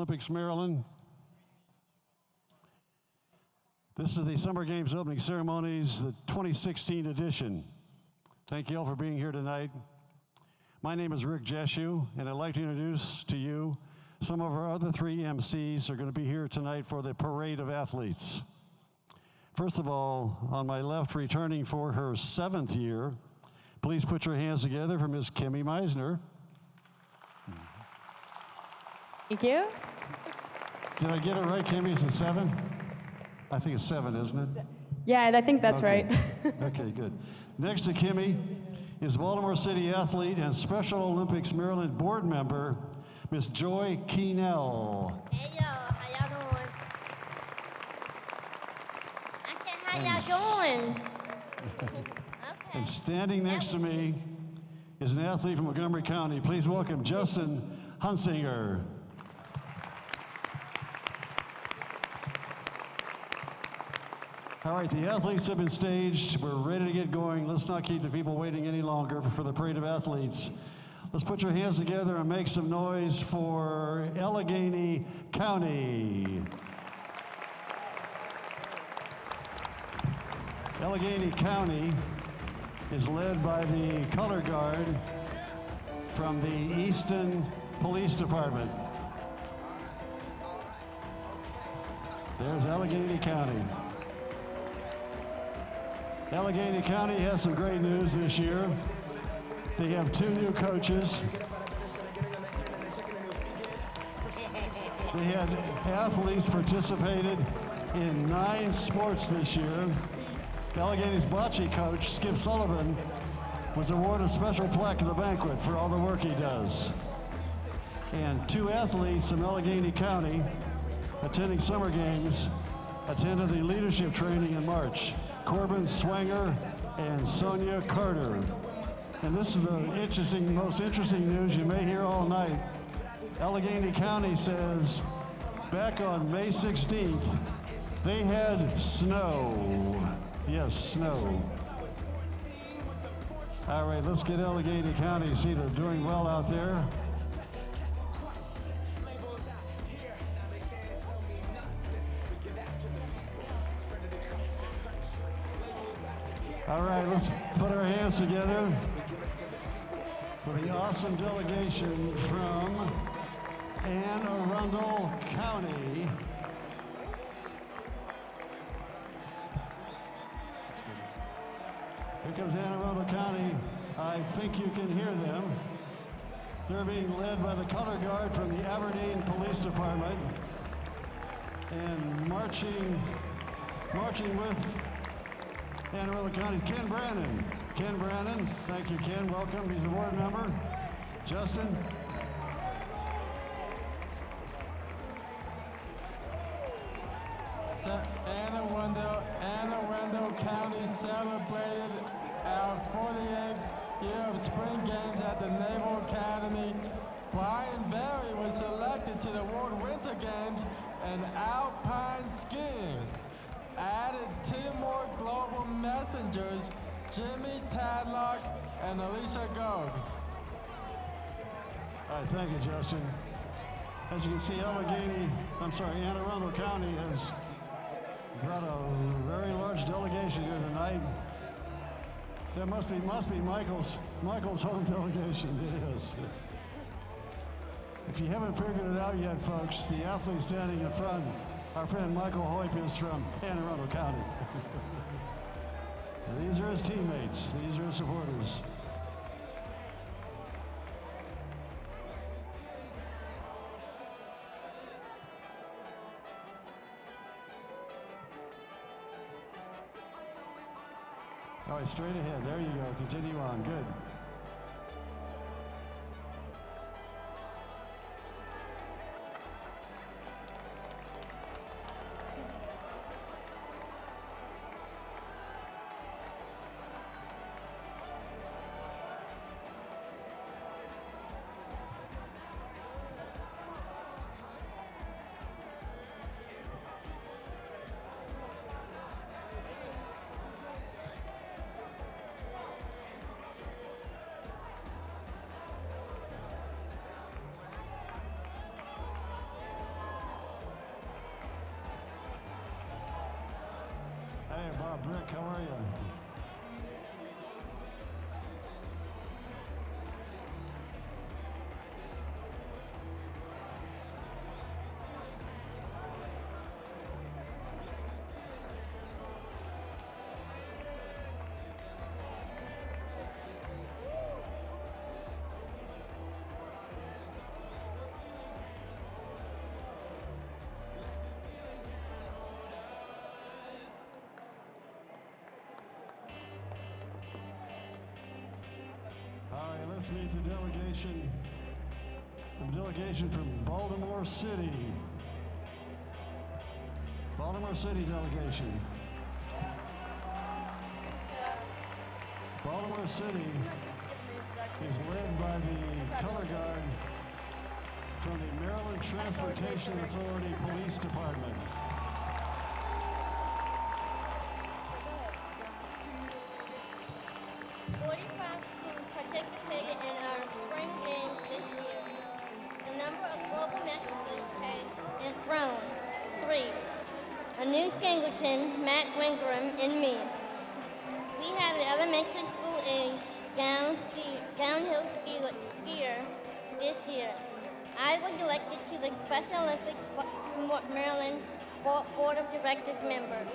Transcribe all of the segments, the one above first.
Olympics, Maryland. This is the Summer Games opening ceremonies, the 2016 edition. Thank you all for being here tonight. My name is Rick Jeshu, and I'd like to introduce to you some of our other three MCs who are going to be here tonight for the Parade of Athletes. First of all, on my left, returning for her 7th year, please put your hands together for Ms. Kimmy Meisner. Thank you. Did I get it right, Kimmy? Is it 7? I think it's 7, isn't it? Yeah, I think that's okay. right. Okay, good. Next to Kimmy is Baltimore City athlete and Special Olympics Maryland board member, Miss Joy Keenell. Hey, yo, how y'all doing? I said, how y'all doing? Okay. And standing next to me is an athlete from Montgomery County. Please welcome Justin Hunsinger. All right, the athletes have been staged. We're ready to get going. Let's not keep the people waiting any longer for the Parade of Athletes. Let's put your hands together and make some noise for Allegheny County. Allegheny County is led by the color guard from the Easton Police Department. There's Allegheny County. Allegheny County has some great news this year. They have 2 new coaches. They had athletes participated in 9 sports this year. Allegheny's bocce coach, Skip Sullivan, was awarded a special plaque at the banquet for all the work he does. And 2 athletes from Allegheny County attending summer games attended the leadership training in March. Corbin Swanger and Sonia Carter. And this is the most interesting news you may hear all night. Allegheny County says back on May 16th, they had snow. Yes, snow. All right, let's get Allegheny County, see they're doing well out there. All right, let's put our hands together for the awesome delegation from Anne Arundel County. Here comes Anne Arundel County. I think you can hear them. They're being led by the color guard from the Aberdeen Police Department and marching with Anne Arundel County, Ken Brannon. Ken Brannon, thank you, Ken. Welcome. He's a board member. Justin. Anne Arundel County celebrated our 48th year of spring games at the Naval Academy. Brian Berry was selected to the World Winter Games in alpine skiing. Added 2 more global messengers, Jimmy Tadlock and Alicia Gog. All right, thank you, Justin. As you can see, Anne Arundel County has brought a very large delegation here tonight. That must be Michael's home delegation. It is. If you haven't figured it out yet, folks, the athlete standing in front, our friend Michael Hoyp, is from Anne Arundel County. These are his teammates. These are his supporters. All right, straight ahead. There you go. Continue on. Good. Mark, how are you? All right, let's meet the delegation from Baltimore City. Baltimore City delegation. Baltimore City is led by the color guard from the Maryland Transportation Authority Police Department. 45 schools participated in our spring games this year. The number of global medalists has grown. 3. A new singleton, Matt Wingram, and me. We have the elementary school age downhill skier this year. I was elected to the Special Olympics Maryland Board of Directors member.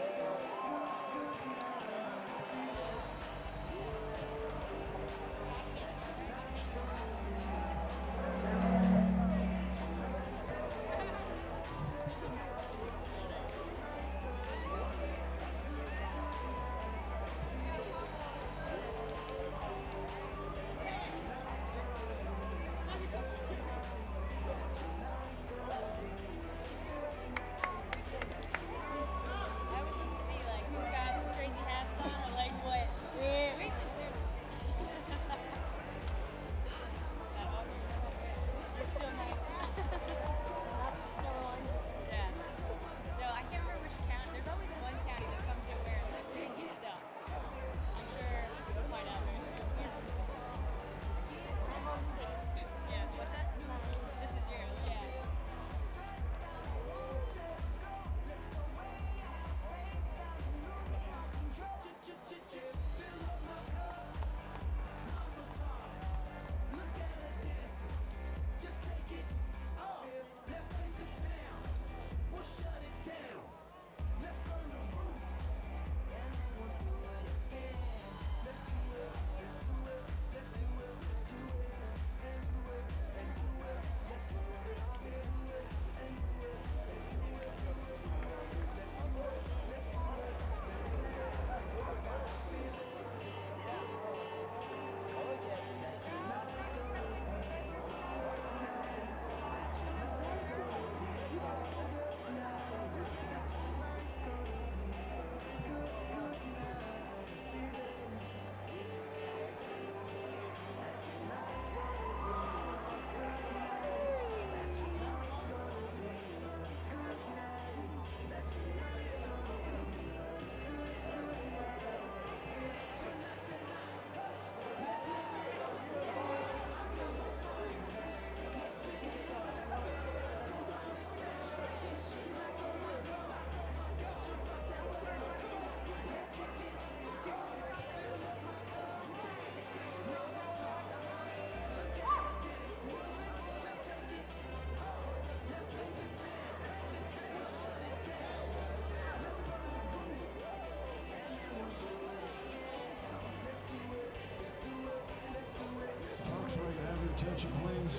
Attention, please.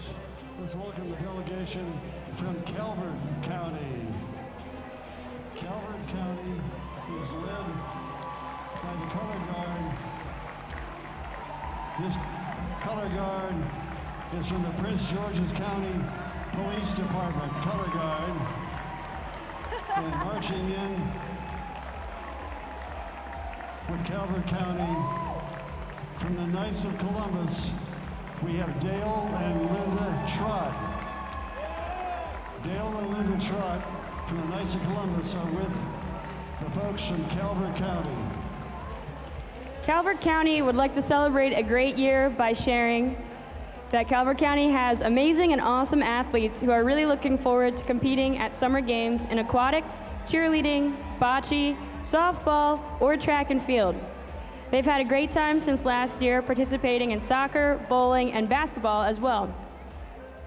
Let's welcome the delegation from Calvert County. Calvert County is led by the color guard. This color guard is from the Prince George's County Police Department color guard. And marching in with Calvert County from the Knights of Columbus, we have Dale and Linda Trott. Dale and Linda Trott from the Knights of Columbus are with the folks from Calvert County. Calvert County would like to celebrate a great year by sharing that Calvert County has amazing and awesome athletes who are really looking forward to competing at summer games in aquatics, cheerleading, bocce, softball, or track and field. They've had a great time since last year participating in soccer, bowling, and basketball as well.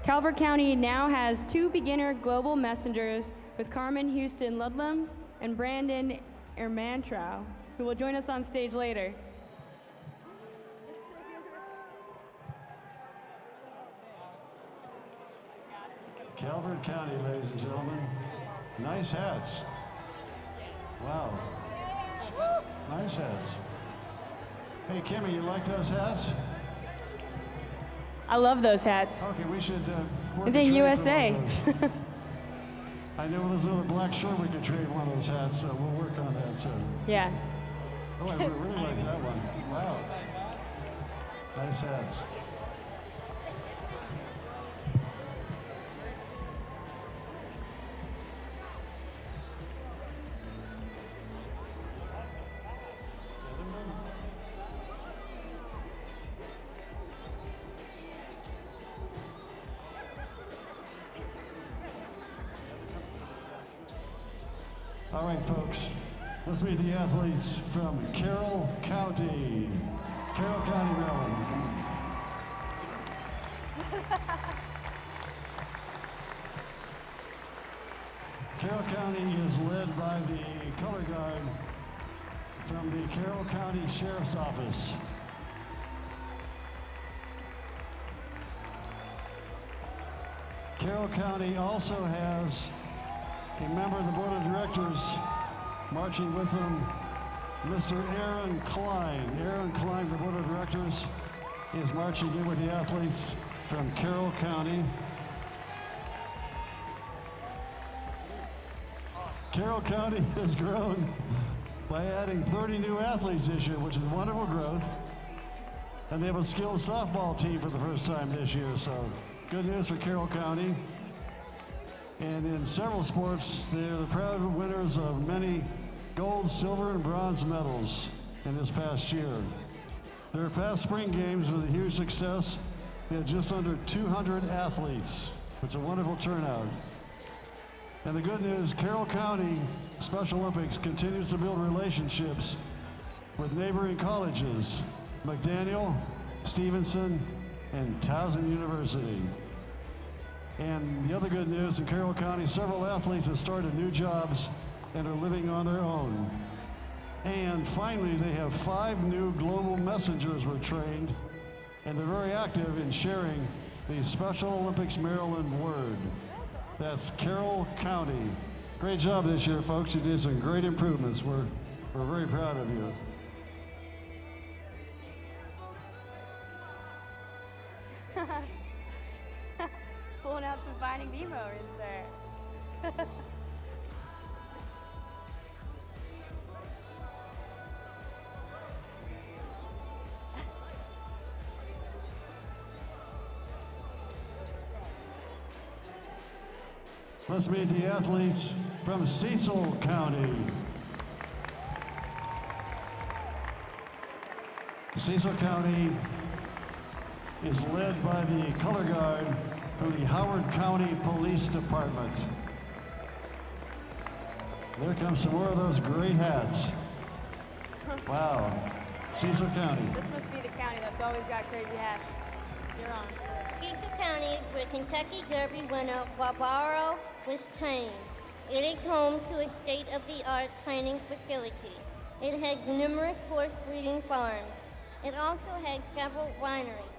Calvert County now has 2 beginner global messengers with Carmen Houston Ludlam and Brandon Ermantrow, who will join us on stage later. Calvert County, ladies and gentlemen. Nice hats. Wow. Nice hats. Hey, Kimmy, you like those hats? I love those hats. Okay, we should work I a think trade USA. for one of those. I know there's another black shirt we could trade one of those hats, so we'll work on that soon. Yeah. Oh, I really like that one. Wow. Nice hats. All right, folks, let's meet the athletes from Carroll County. Carroll County, Maryland. Carroll County is led by the color guard from the Carroll County Sheriff's Office. Carroll County also has a member of the board of directors marching with them, Mr. Aaron Klein. Aaron Klein, the board of directors, is marching in with the athletes from Carroll County. Carroll County has grown by adding 30 new athletes this year, which is wonderful growth. And they have a skilled softball team for the first time this year, so good news for Carroll County. And in several sports, they're the proud winners of many gold, silver, and bronze medals in this past year. Their past spring games were a huge success. They had just under 200 athletes. It's a wonderful turnout. And the good news, Carroll County Special Olympics continues to build relationships with neighboring colleges, McDaniel, Stevenson, and Towson University. And the other good news in Carroll County, several athletes have started new jobs and are living on their own. And finally, they have 5 new global messengers were trained, and they're very active in sharing the Special Olympics Maryland word. That's Carroll County. Great job this year, folks. You did some great improvements. We're very proud of you. Pulling out some Finding Nemo is there. Let's meet the athletes from Cecil County. Cecil County is led by the color guard from the Howard County Police Department. There comes some more of those great hats. Wow, Cecil County. This must be the county that's always got crazy hats. You're on. Cecil County, where Kentucky Derby winner Barbaro was trained. It is home to a state-of-the-art training facility. It has numerous horse breeding farms. It also has several wineries.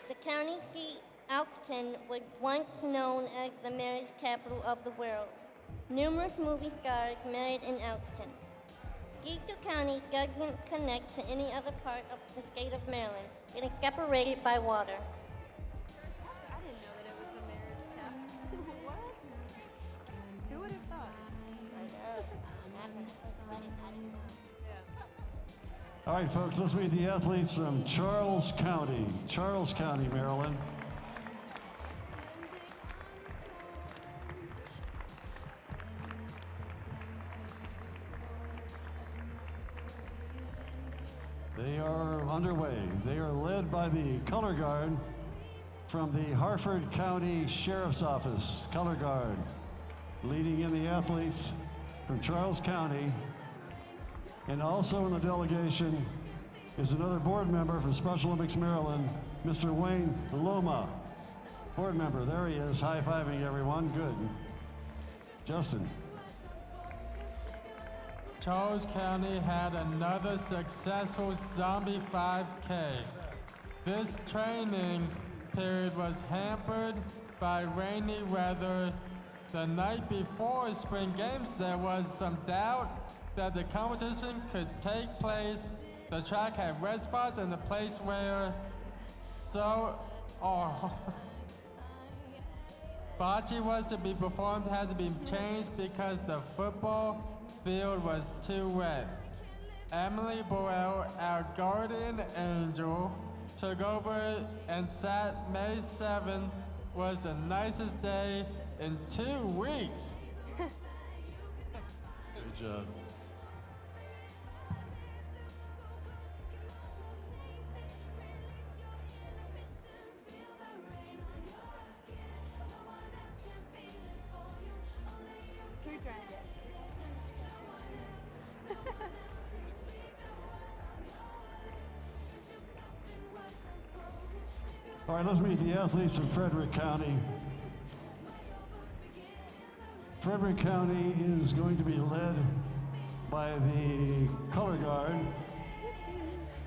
The county seat, Elkton, was once known as the marriage capital of the world. Numerous movie stars married in Elkton. Cecil County doesn't connect to any other part of the state of Maryland. It is separated by water. I didn't know that it was the marriage capital. What? Who would have thought? All right, folks, let's meet the athletes from Charles County, Maryland. They are underway. They are led by the color guard from the Harford County Sheriff's Office, color guard. Leading in the athletes from Charles County. And also in the delegation is another board member from Special Olympics Maryland, Mr. Wayne Loma. Board member, there he is, high-fiving everyone, good. Justin. Charles County had another successful Zombie 5K. This training period was hampered by rainy weather. The night before spring games, there was some doubt that the competition could take place. The track had red spots and the place where bocce was to be performed had to be changed because the football field was too wet. Emily Boel, our guardian angel, took over and sat May 7th was the nicest day in 2 weeks. Good job. Who tried it? All right, let's meet the athletes from Frederick County. Frederick County is going to be led by the color guard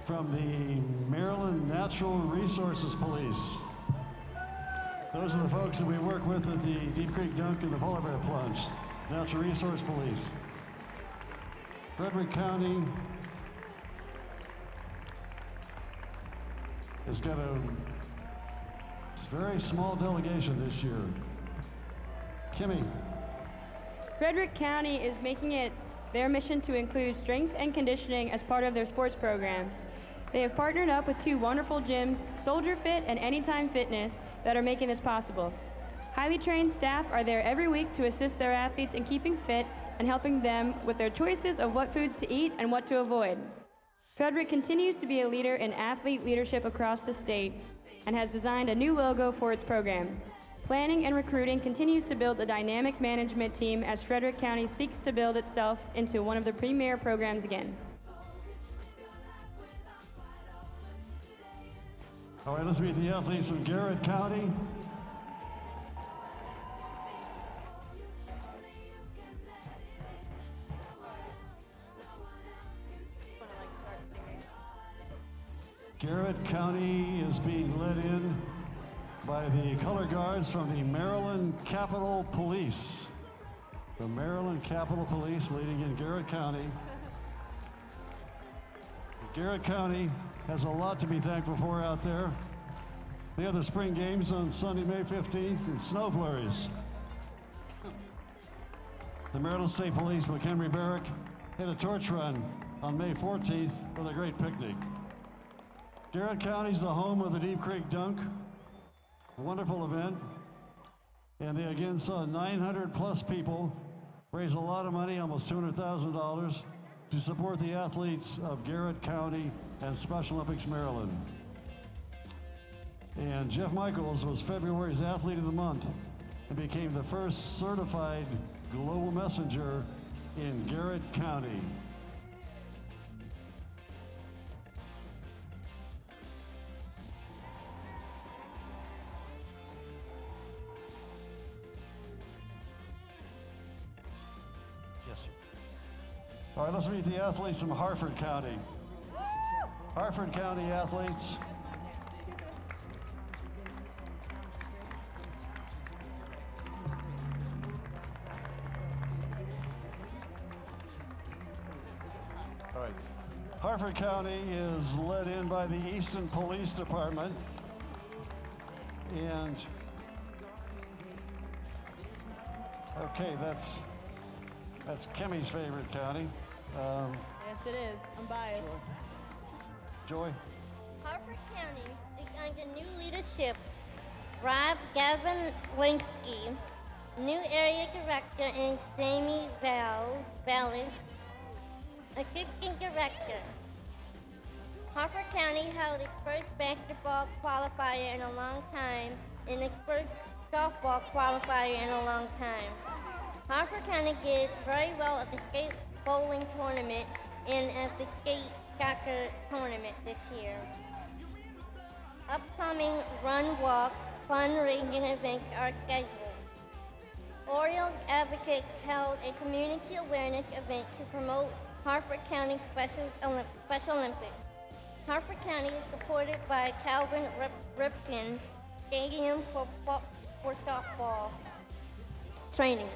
from the Maryland Natural Resources Police. Those are the folks that we work with at the Deep Creek Dunk and the Polar Bear Plunge. Natural Resource Police. Frederick County has got a very small delegation this year. Kimmy. Frederick County is making it their mission to include strength and conditioning as part of their sports program. They have partnered up with 2 wonderful gyms, Soldier Fit and Anytime Fitness, that are making this possible. Highly trained staff are there every week to assist their athletes in keeping fit and helping them with their choices of what foods to eat and what to avoid. Frederick continues to be a leader in athlete leadership across the state and has designed a new logo for its program. Planning and recruiting continues to build a dynamic management team as Frederick County seeks to build itself into one of the premier programs again. All right, let's meet the athletes from Garrett County. Garrett County is being led in by the color guards from the Maryland Capitol Police. The Maryland Capitol Police leading in Garrett County. Garrett County has a lot to be thankful for out there. They have the spring games on Sunday, May 15th, and snow flurries. The Maryland State Police with Henry Barrick had a torch run on May 14th with a great picnic. Garrett County is the home of the Deep Creek Dunk, a wonderful event. And they again saw 900 plus people raise a lot of money, almost $200,000, to support the athletes of Garrett County and Special Olympics Maryland. And Jeff Michaels was February's Athlete of the Month and became the first certified global messenger in Garrett County. Yes, sir. All right, let's meet the athletes from Harford County. Harford County athletes. All right. Harford County is led in by the Easton Police Department. And, okay, that's Kimmy's favorite county. Yes, it is. I'm biased. Joy? Harford County is under new leadership. Rob Gavin Linsky, new area director, and Jamie Vallis, assistant director. Harford County held its first basketball qualifier in a long time and its first softball qualifier in a long time. Harford County did very well at the skate bowling tournament and at the skate soccer tournament this year. Upcoming run, walk, fundraising events are scheduled. Orioles Advocates held a community awareness event to promote Harford County Special Olympics. Harford County is supported by Calvin Ripken Stadium for softball training.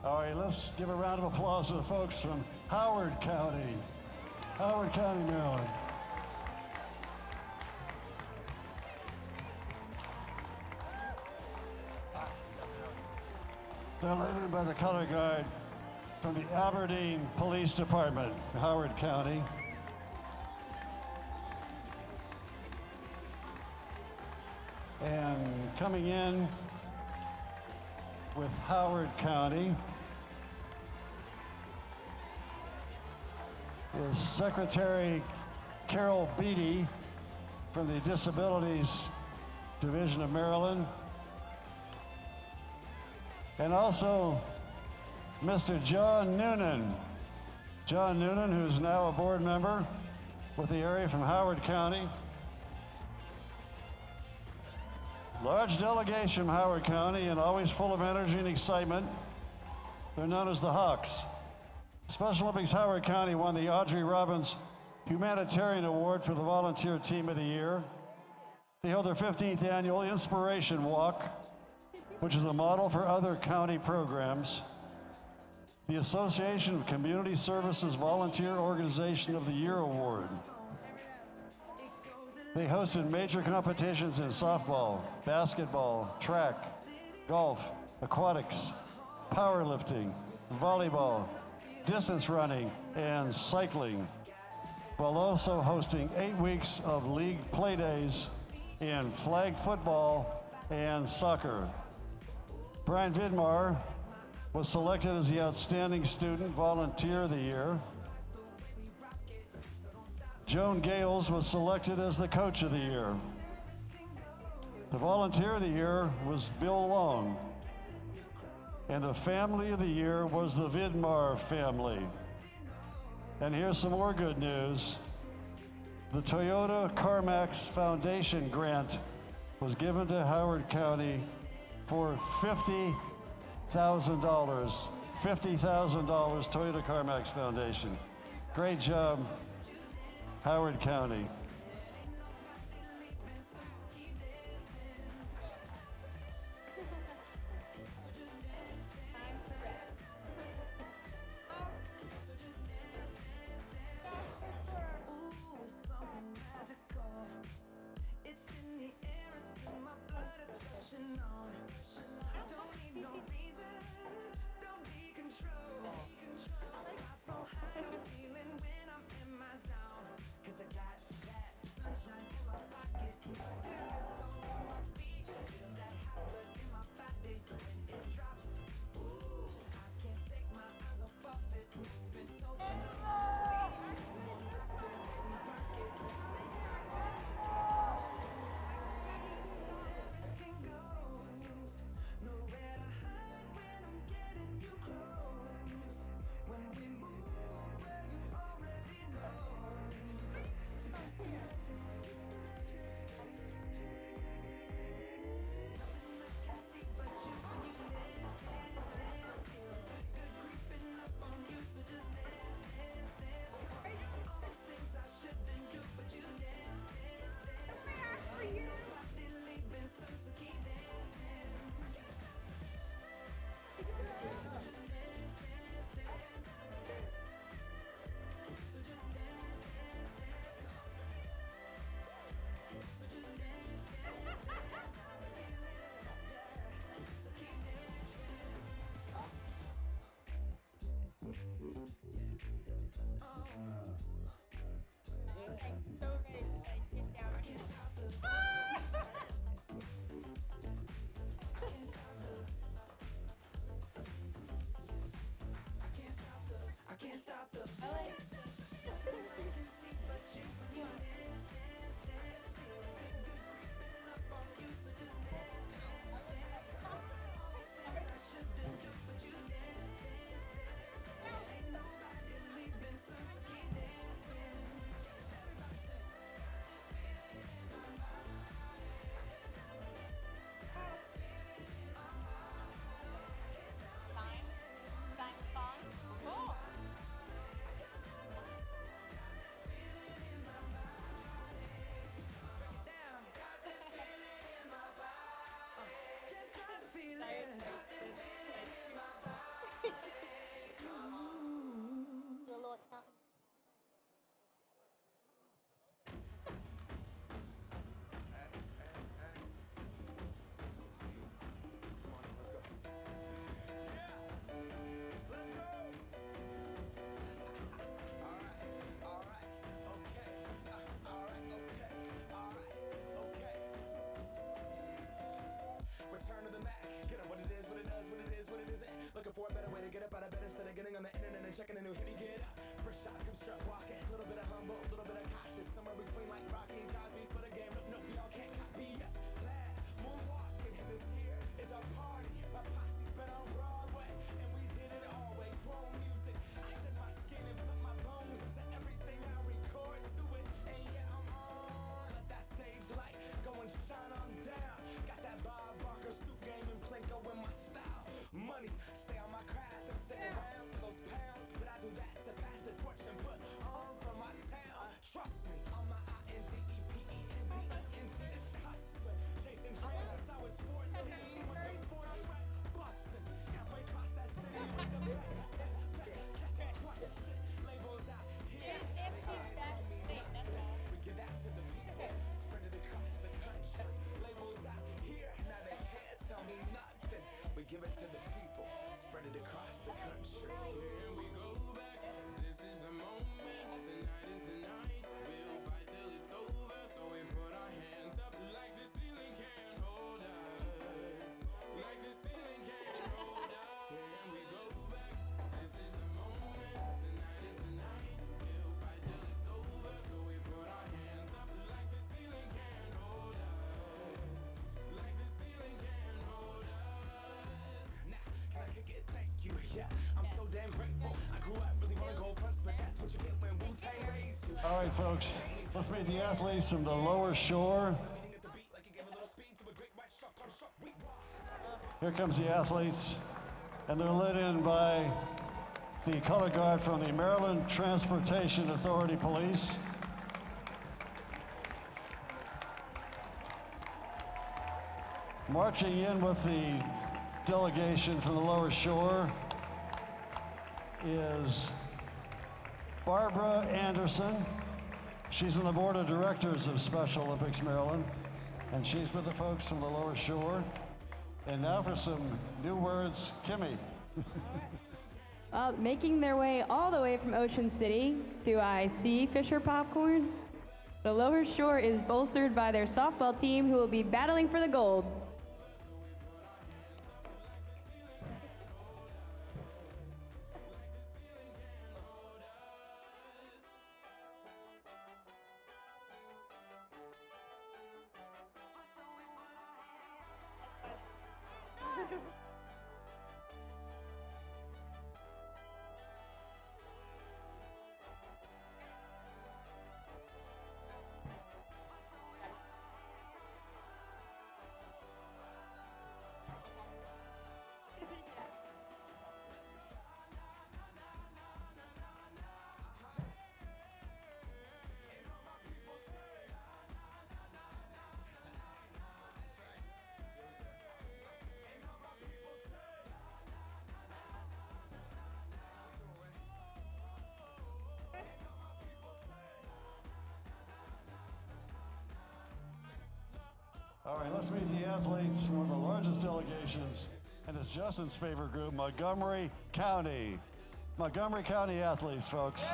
All right, let's give a round of applause to the folks from Howard County, Maryland. They're led by the color guard from the Aberdeen Police Department, Howard County. And coming in with Howard County is Secretary Carol Beatty from the Disabilities Division of Maryland, and also Mr. John Noonan, who's now a board member with the area from Howard County. Large delegation from Howard County and always full of energy and excitement. They're known as the Hawks. Special Olympics Howard County won the Audrey Robbins Humanitarian Award for the Volunteer Team of the Year. They held their 15th annual Inspiration Walk, which is a model for other county programs. The Association of Community Services Volunteer Organization of the Year Award. They hosted major competitions in softball, basketball, track, golf, aquatics, powerlifting, volleyball, distance running, and cycling, while also hosting 8 weeks of league play days in flag football and soccer. Brian Vidmar was selected as the Outstanding Student Volunteer of the Year. Joan Gales was selected as the Coach of the Year. The Volunteer of the Year was Bill Long. And the Family of the Year was the Vidmar family. And here's some more good news. The Toyota CarMax Foundation grant was given to Howard County for $50,000. $50,000 Toyota CarMax Foundation. Great job, Howard County. Feeling when I'm in my zone. looking for a better way to get up out of bed instead of getting on the internet and checking a new hit. Me get up, first shot, come strut walking. A little bit of humble, a little bit of cautious. Somewhere between like Rocky and Cosby's for the game. Nope, y'all can't copy yet. Glad moonwalking, and this here is our party. My posse's been on Broadway, and we did it all way. Chrome music, I shed my skin and put my bones into everything I record to it. And yeah, I'm on. Let that stage light go and shine on down. Got that Bob Barker suit game and Plinko in my style. Money, stay on my craft and stick around for those pounds. But I do that to pass the torch and put on for my town. Trust me, on my INDEPENDENT, it's hustling. Chasing dreams since I was 14. With the 4 track busting. Halfway across that city with the back. Crush shit. Labels out here. They can't tell me nothing. We give that to the people. Spread it across the country. Labels out here. Now they can't tell me nothing. We give it to the people. Spread it across the country. Here we go back. This is the moment. Tonight is the night. We'll fight till it's over. So we put our hands up like the ceiling can't hold us. Like the ceiling can't hold us. Here we go back. This is the moment. Tonight is the night. We'll fight till it's over. So we put our hands up like the ceiling can't hold us. Like the ceiling can't hold us. Nah, can I kick it? Thank you. Yeah, I'm so damn grateful. I grew up really wanna go fronts, but that's what you get when Wu-Tang raised you. All right, folks, let's meet the athletes from the lower shore. At the beat like you gave a little speed to a great white shark on shark. We Here comes the athletes, and they're led in by the color guard from the Maryland Transportation Authority Police. Marching in with the delegation from the lower shore is Barbara Anderson. She's on the board of directors of Special Olympics Maryland, and she's with the folks from the lower shore. And now for some new words, Kimmy. Making their way all the way from Ocean City, do I see Fisher Popcorn? The lower shore is bolstered by their softball team, who will be battling for the gold. All right, let's meet the athletes from one of the largest delegations, and it's Justin's favorite group, Montgomery County. Montgomery County athletes, folks.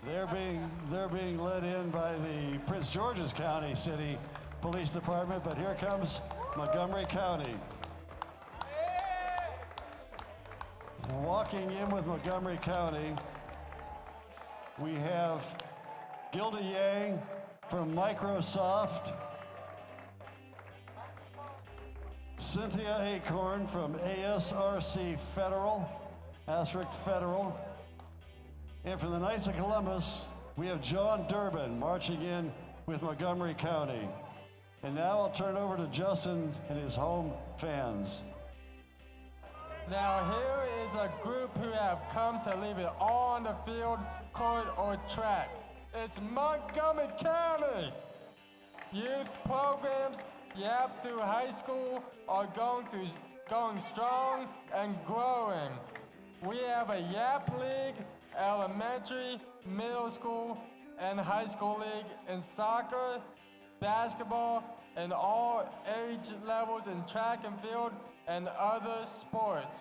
They're being led in by the Prince George's County City Police Department, but here comes Montgomery County. Walking in with Montgomery County, we have Gilda Yang from Microsoft, Cynthia Acorn from ASRC Federal, Asterisk Federal, and from the Knights of Columbus, we have John Durbin marching in with Montgomery County. And now I'll turn over to Justin and his home fans. Now here is a group who have come to leave it all on the field, court, or track. It's Montgomery County. Youth programs, Yap through high school, are going strong and growing. We have a Yap League, elementary, middle school, and high school league in soccer, basketball, and all age levels in track and field and other sports.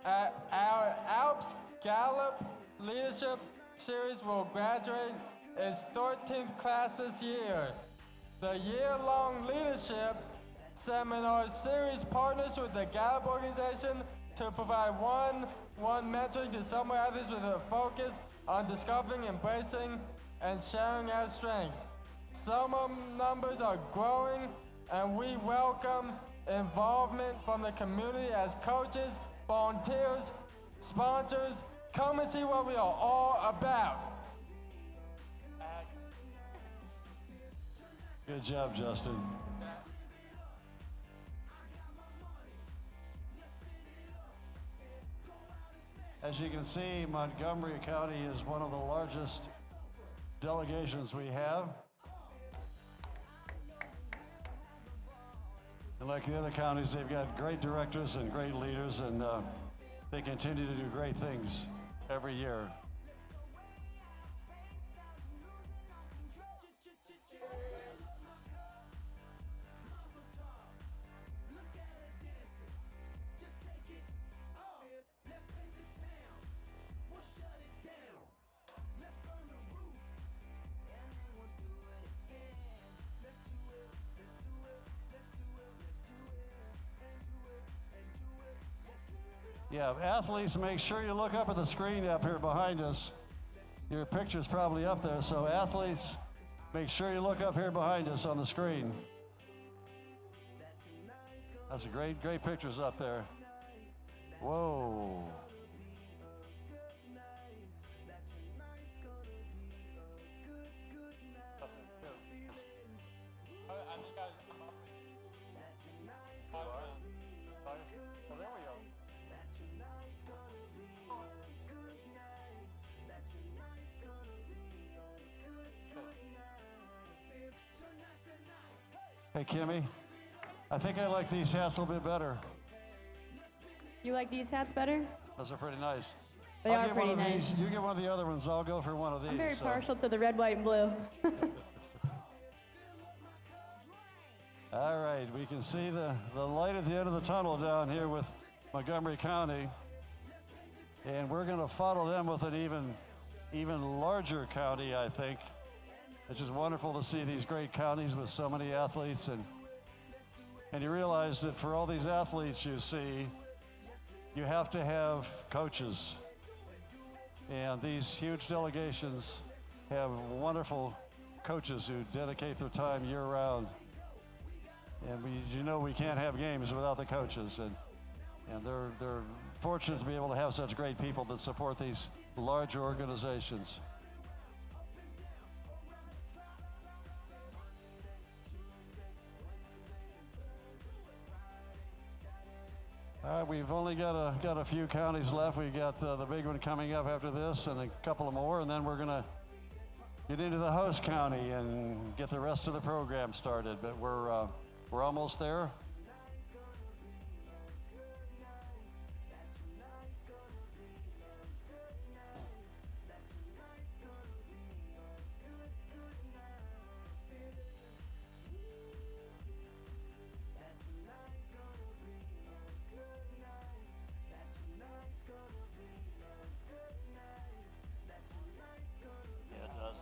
Our Alps Gallop Leadership Series will graduate its 13th class this year. The year-long leadership Seminar series partners with the Gallup organization to provide one-on-one mentoring to summer athletes with a focus on discovering, embracing, and sharing our strengths. Summer numbers are growing, and we welcome involvement from the community as coaches, volunteers, sponsors. Come and see what we are all about. Good job, Justin. As you can see, Montgomery County is one of the largest delegations we have. And like the other counties, they've got great directors and great leaders, and they continue to do great things every year. Yeah, athletes, make sure you look up at the screen up here behind us. Your picture's probably up there, so athletes, make sure you look up here behind us on the screen. That's a great pictures up there. Whoa. Hey, Kimmy, I think I like these hats a little bit better. You like these hats better? Those are pretty nice. They I'll are get pretty one of nice. these. You get one of the other ones. I'll go for one of these. I'm very so. partial to the red, white, and blue. All right, we can see the light at the end of the tunnel down here with Montgomery County. And we're going to follow them with an even larger county, I think. It's just wonderful to see these great counties with so many athletes. And you realize that for all these athletes you see, you have to have coaches. And these huge delegations have wonderful coaches who dedicate their time year-round. And we can't have games without the coaches. And they're fortunate to be able to have such great people that support these large organizations. All right, we've only got a few counties left. We got the big one coming up after this, and a couple of more, and then we're gonna get into the host county and get the rest of the program started. But we're almost there. Yeah, it does.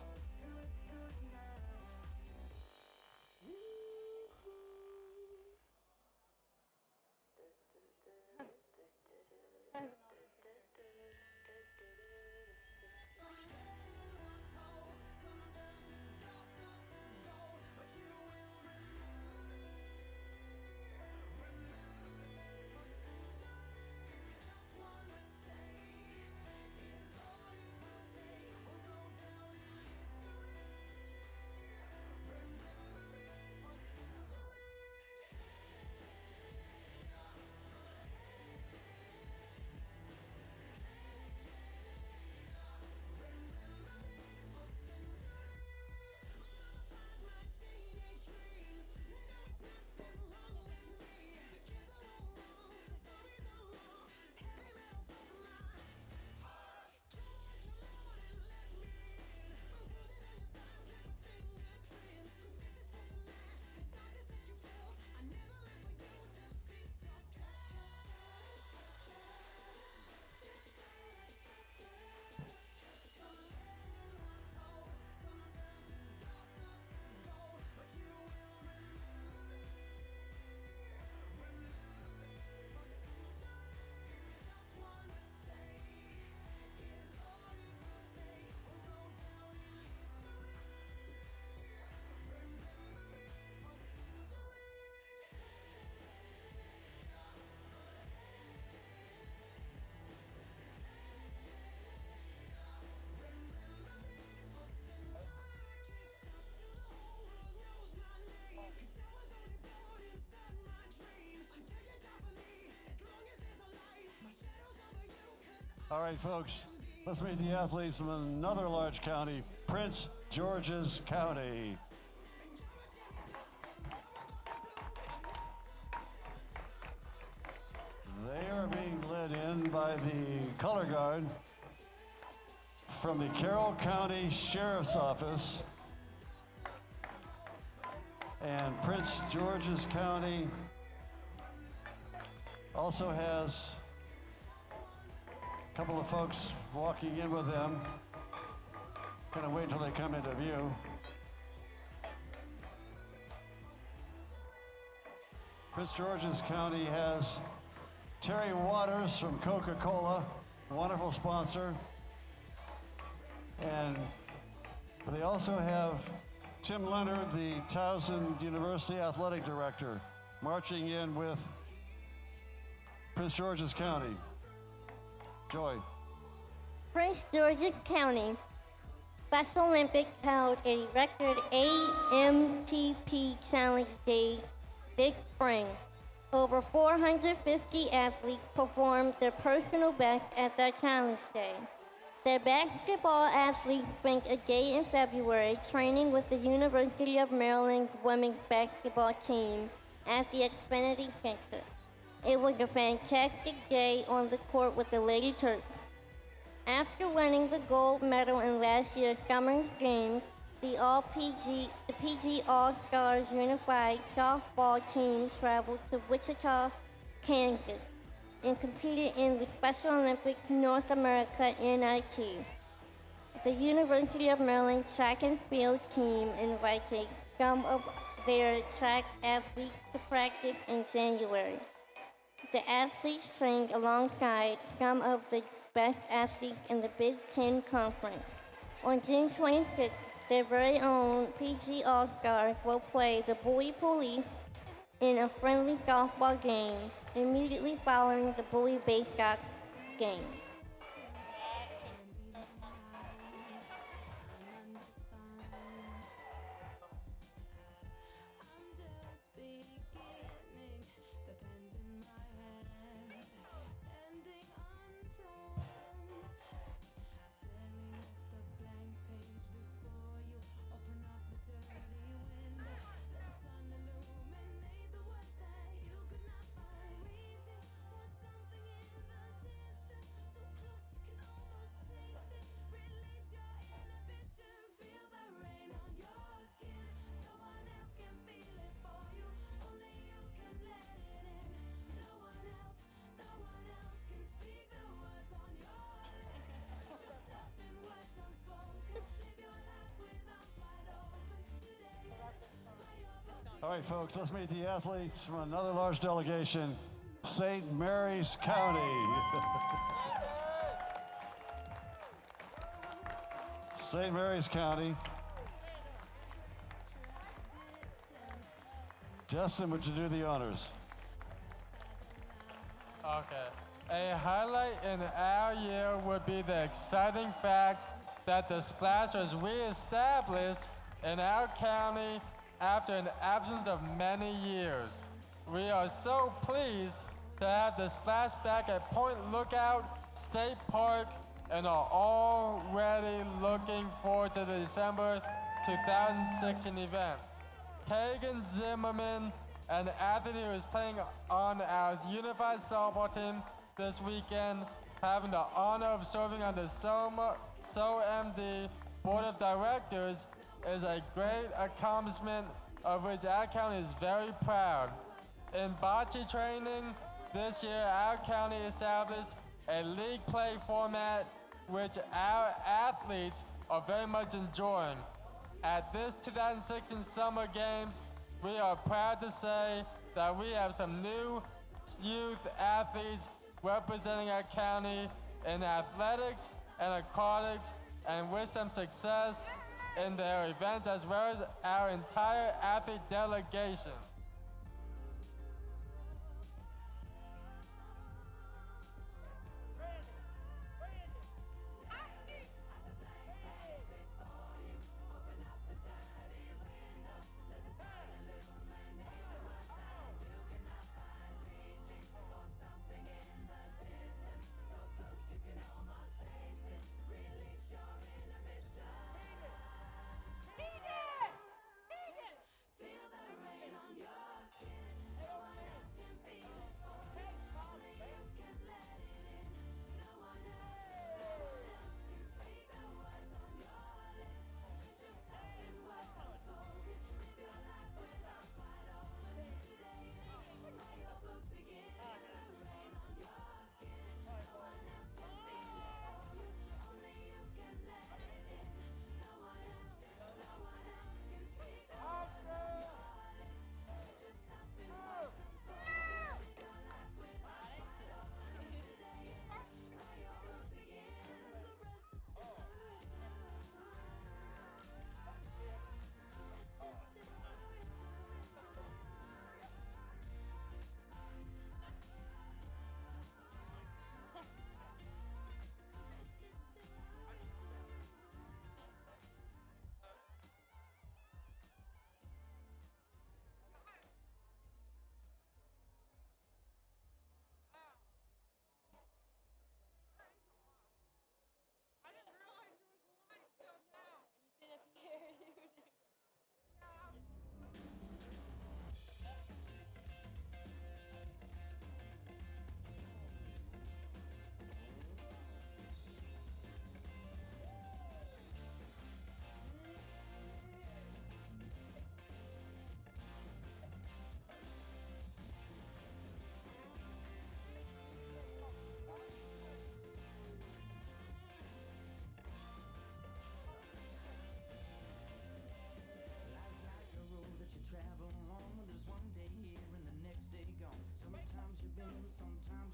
All right, folks, let's meet the athletes from another large county, Prince George's County. They are being led in by the color guard from the Carroll County Sheriff's Office. And Prince George's County also has a couple of folks walking in with them. Gonna wait until they come into view. Prince George's County has Terry Waters from Coca-Cola, wonderful sponsor. And they also have Tim Leonard, the Towson University Athletic Director, marching in with Prince George's County. Joy. Prince George's County Special Olympics held a record AMTP Challenge Day this spring. Over 450 athletes performed their personal best at the Challenge Day. The basketball athletes spent a day in February training with the University of Maryland's women's basketball team at the Xfinity Center. It was a fantastic day on the court with the Lady Turks. After winning the gold medal in last year's Summer Games, the PG All-Stars Unified Softball team traveled to Wichita, Kansas, and competed in the Special Olympics North America NIT. The University of Maryland track and field team invited some of their track athletes to practice in January. The athletes trained alongside some of the best athletes in the Big Ten Conference. On June 26th, their very own PG All-Stars will play the Bowie Police in a friendly softball game immediately following the Bowie Baystock game. All right, folks, let's meet the athletes from another large delegation, St. Mary's County. St. Mary's County. Justin, would you do the honors? Okay. A highlight in our year would be the exciting fact that the Splash was reestablished in our county after an absence of many years. We are so pleased to have the Splash back at Point Lookout State Park and are already looking forward to the December 2016 event. Kagan Zimmerman, an athlete who is playing on our unified softball team this weekend, having the honor of serving on the SOMD Board of Directors, is a great accomplishment of which our county is very proud. In bocce training, this year our county established a league play format which our athletes are very much enjoying. At this 2016 Summer Games, we are proud to say that we have some new youth athletes representing our county in athletics and aquatics, and wish them success in their events as well as our entire athlete delegation. Something in the distance, so close you can almost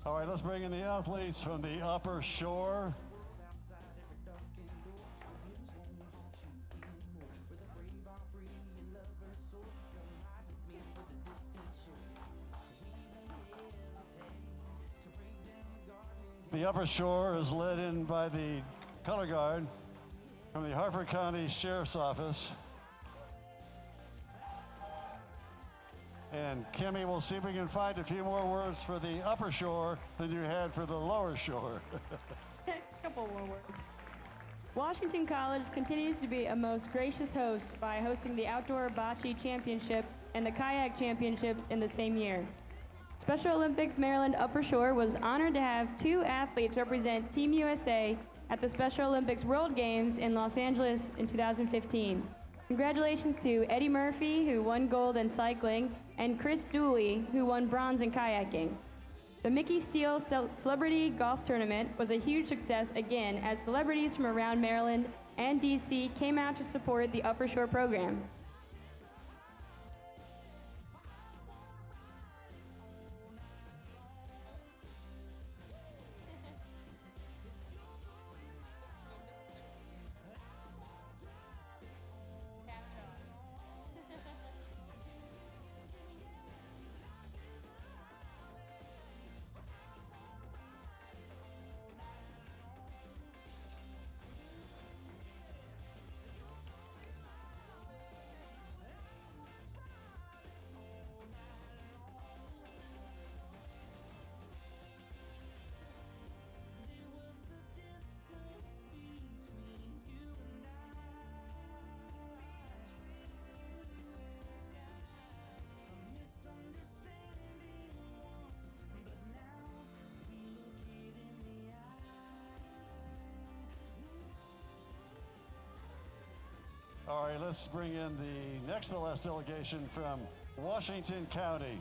All right, let's bring in the athletes from the Upper Shore. The Upper Shore is led in by the color guard from the Harford County Sheriff's Office. And Kimmy, we'll see if we can find a few more words for the Upper Shore than you had for the Lower Shore. A couple more words. Washington College continues to be a most gracious host by hosting the Outdoor Bocce Championship and the Kayak Championships in the same year. Special Olympics Maryland Upper Shore was honored to have 2 athletes represent Team USA at the Special Olympics World Games in Los Angeles in 2015. Congratulations to Eddie Murphy, who won gold in cycling, and Chris Dooley, who won bronze in kayaking. The Mickey Steele Celebrity Golf Tournament was a huge success again as celebrities from around Maryland and DC came out to support the Upper Shore program. All right, let's bring in the next to last delegation from Washington County.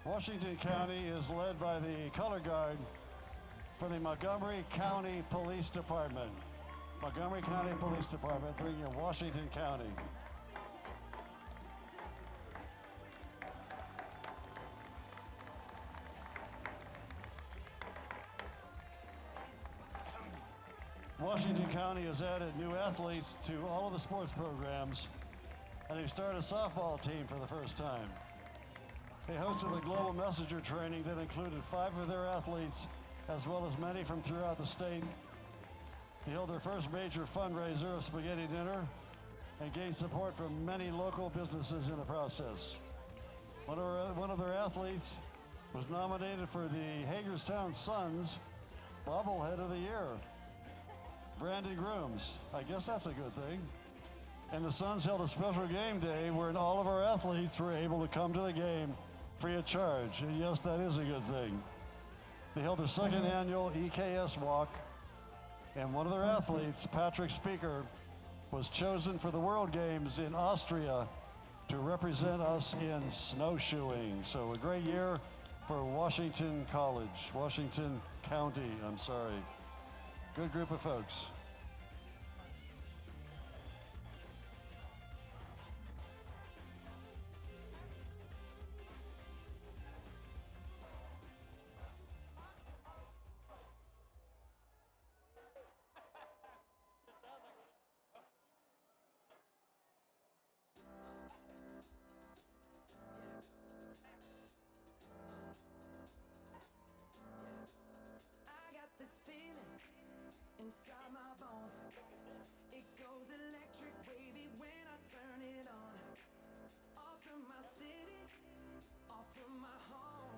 Washington County is led by the color guard from the Montgomery County Police Department. Montgomery County Police Department, bringing in Washington County. Washington County has added new athletes to all of the sports programs, and they've started a softball team for the first time. They hosted the Global Messenger training that included 5 of their athletes, as well as many from throughout the state. They held their first major fundraiser, a spaghetti dinner, and gained support from many local businesses in the process. One of their athletes was nominated for the Hagerstown Suns Bobblehead of the Year. Brandon Grooms. I guess that's a good thing. And the Suns held a special game day where all of our athletes were able to come to the game free of charge. And yes, that is a good thing. They held their second annual EKS walk, and one of their athletes, Patrick Speaker, was chosen for the World Games in Austria to represent us in snowshoeing. So a great year for Washington County, I'm sorry. Good group of folks. I got this feeling inside my bones. It goes electric wavy when I turn it on. Off from my city, off from my home.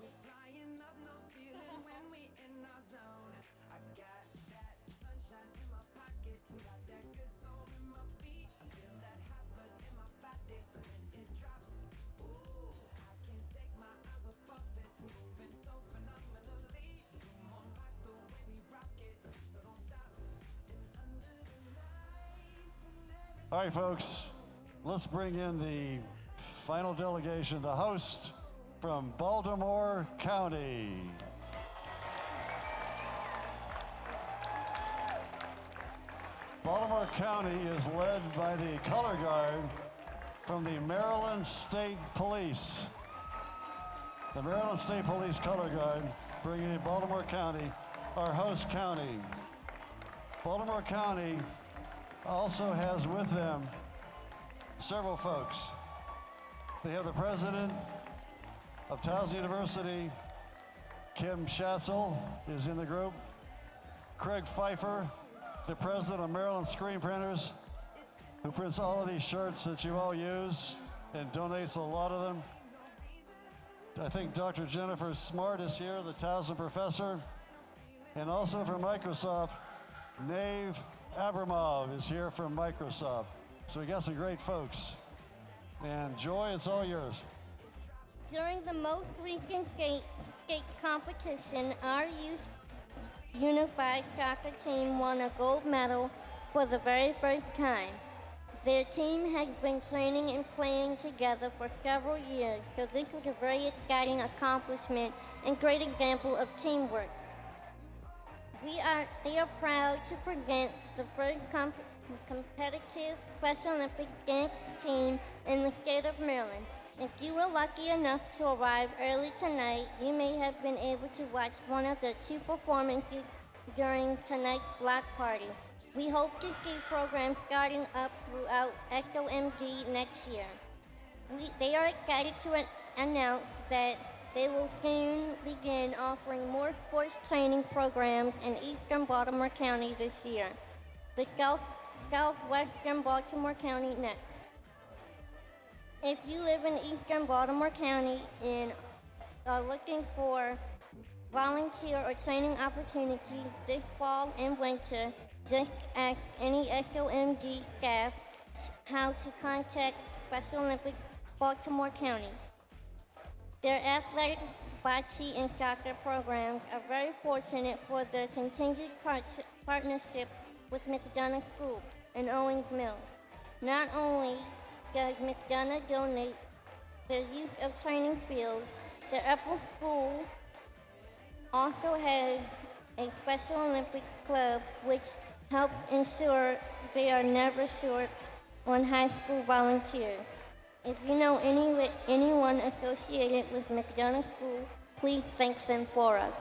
We're flying up no ceiling when we in our zone. I got that sunshine in my pocket, got that good soul in my feet. I feel that hot blood in my body when it drops. Ooh, I can't take my eyes off of it, moving so phenomenally. Come on, like the way we rock it, so don't stop. And under the lights, when All right, folks, let's bring in the final delegation, the host from Baltimore County. Baltimore Baltimore County is led by the color guard from the Maryland State Police. The Maryland State Police color guard bringing in Baltimore County, our host county. Baltimore County also has with them several folks. They have the president of Towson University, Kim Schatzel, is in the group. Craig Pfeiffer, the president of Maryland Screen Printers, who prints all of these shirts that you all use and donates a lot of them. I think Dr. Jennifer Smart is here, the Towson professor. And also from Microsoft, Nave Abramov is here from Microsoft. So we got some great folks. And Joy, it's all yours. During the most recent skate competition, our youth unified soccer team won a gold medal for the very first time. Their team has been training and playing together for several years, so this was a very exciting accomplishment and great example of teamwork. They are proud to present the first competitive Special Olympics dance team in the state of Maryland. If you were lucky enough to arrive early tonight, you may have been able to watch one of their two performances during tonight's block party. We hope to see programs starting up throughout SOMD next year. They are excited to announce that they will soon begin offering more sports training programs in Eastern Baltimore County this year. The Southwestern Baltimore County next. If you live in Eastern Baltimore County and are looking for volunteer or training opportunities this fall and winter, just ask any SOMD staff how to contact Special Olympics Baltimore County. Their athletic, bocce, and soccer programs are very fortunate for their continued partnership with McDonough School in Owings Mills. Not only does McDonough donate their use of training fields, their upper school also has a Special Olympics club which helps ensure they are never short on high school volunteers. If you know anyone associated with McDonough School, please thank them for us.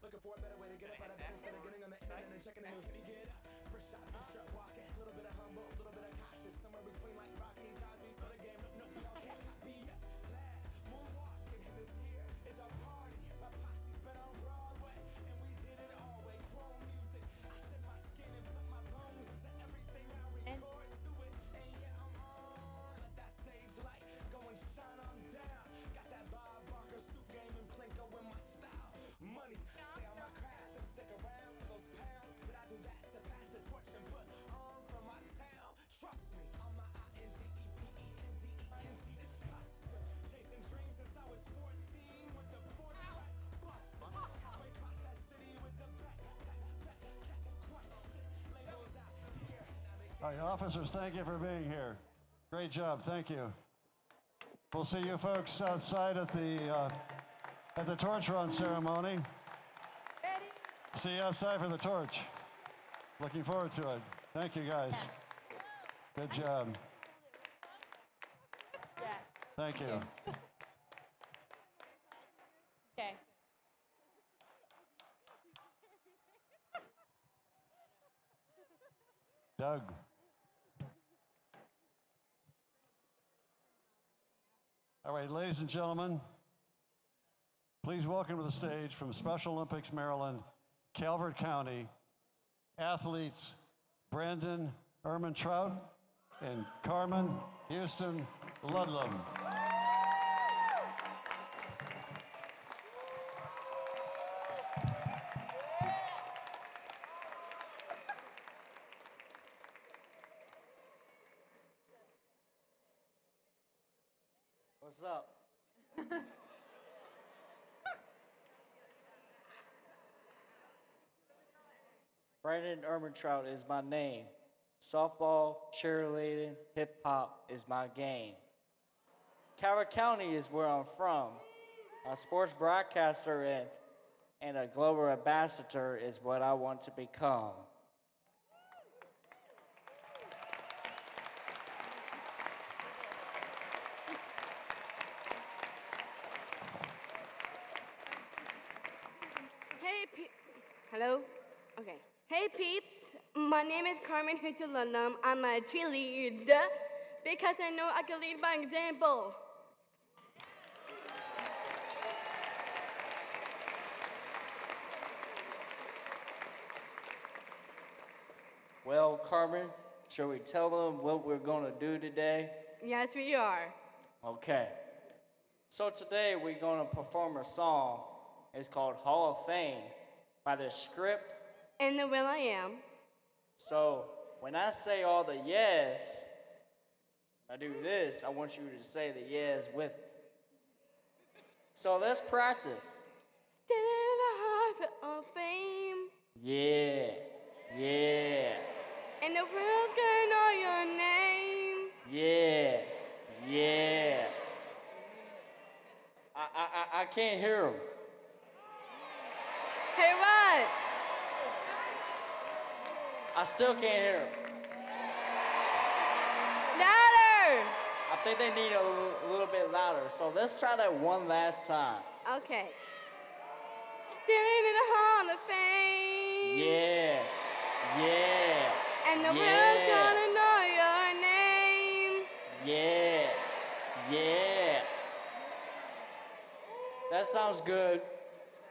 Looking for a better way to get up out of bed instead of getting on the internet and checking a new hit. Get up, fresh shot, I'm strut walking. A little bit of humble, a little bit of cautious. Somewhere between like Rocky and Cosby's for the game. Nope, y'all can't copy yet. Lad, moonwalking. This here is our party. My posse's been on Broadway, and we did it all way. Chrome music. I shed my skin and put my bones into everything I record to it. And yeah, I'm on. Let that stage light go and shine on down. Got that Bob Barker suit game and Plinko in my style. Money, stay on my craft and stick around for those pounds. But I do that to pass the torch and put on for my town. Trust me, on my INDEPENDENT. It's custom. Chasing dreams since I was 14 with the 40-track bus. Halfway across that city with the back question. Labels out here. All right, officers, thank you for being here. Great job, thank you. We'll see you folks outside at the torch run ceremony. See you outside for the torch. Looking forward to it. Thank you, guys. Good job. Yeah. Thank you. Okay. Doug. All right, ladies and gentlemen, please welcome to the stage from Special Olympics, Maryland, Calvert County, athletes Brandon Trout and Carmen Houston Ludlam. What's up? Brandon Ermintrout is my name. Softball, cheerleading, hip hop is my game. Coward County is where I'm from. A sports broadcaster and a global ambassador is what I want to become. Hello? Okay. Hey peeps, my name is Carmen Hutulanam. I'm a cheerleader because I know I can lead by example. Well, Carmen, shall we tell them what we're gonna do today? Yes, we are. Okay. So today we're gonna perform a song. It's called Hall of Fame by the script. And the will I am. So when I say all the yes, I do this. I want you to say the yes with me. So let's practice. Standing in the Hall of Fame. Yeah, yeah, And the world's gonna know your name. yeah, yeah. I can't hear him. Hey, what? I still can't hear him. Louder! I think they need a little bit louder. So let's try that one last time. Okay. Standing in the Hall of Fame. Yeah, yeah. And the yeah. world's gonna know your name. Yeah, yeah. That sounds good.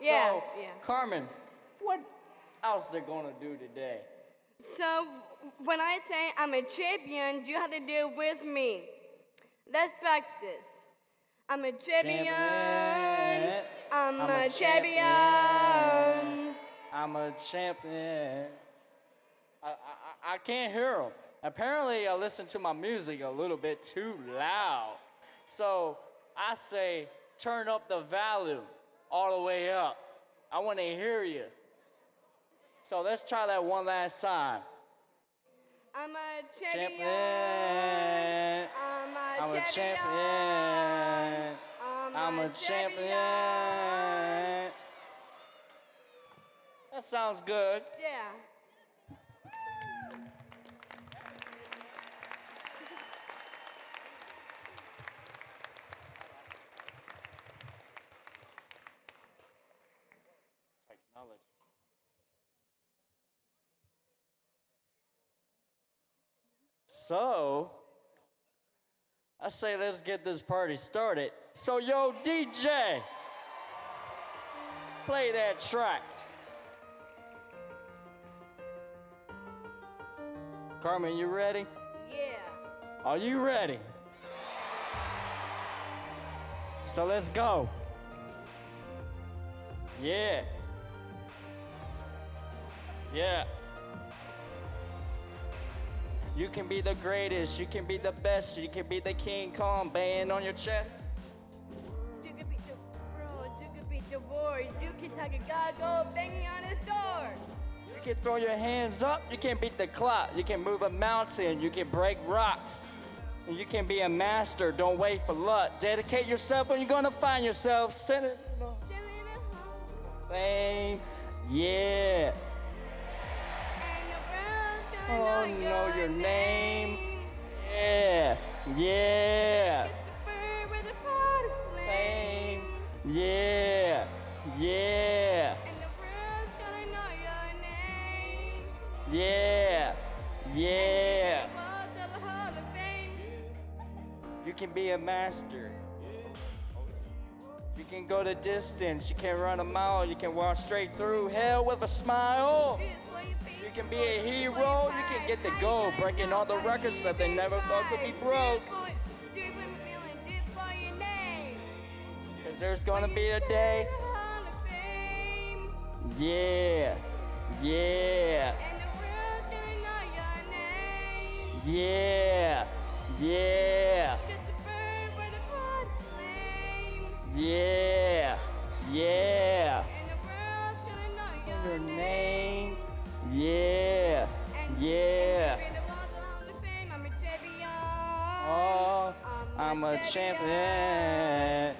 Yeah, So, yeah. Carmen, what else they're gonna do today? So when I say I'm a champion, you have to do it with me. Let's practice. I'm a champion. I'm a champion. I'm a champion. I can't hear them. Apparently, I listen to my music a little bit too loud. So I say, turn up the volume all the way up. I want to hear you. So let's try that one last time. I'm a champion. Champion. I'm a champion. I'm a champion. That sounds good. Yeah. Technology. So, I say let's get this party started. So, yo, DJ, play that track. Carmen, you ready? Yeah. Are you ready? So let's go. Yeah. Yeah. You can be the greatest, you can be the best, you can be the King Kong banging on your chest. You can beat the world, you can beat the war, you can take a guy go banging on his door. You can throw your hands up, you can beat the clock, you can move a mountain, you can break rocks. And you can be a master, don't wait for luck. Dedicate yourself and you're gonna find yourself sitting in the fame. Yeah. Oh, know your name. Yeah, yeah. Fame. Yeah, yeah. And the world's gonna know your name. Yeah, yeah. The walls of a Hall of Fame. You can be a master. You can go the distance. You can run a mile. You can walk straight through hell with a smile. You can play You can be a hero, you can get the gold, breaking all the records that they never thought could be broke. Cause there's gonna be a day. Yeah, yeah, yeah, yeah, yeah, yeah. Your name, yeah, yeah. Oh, I'm a champion.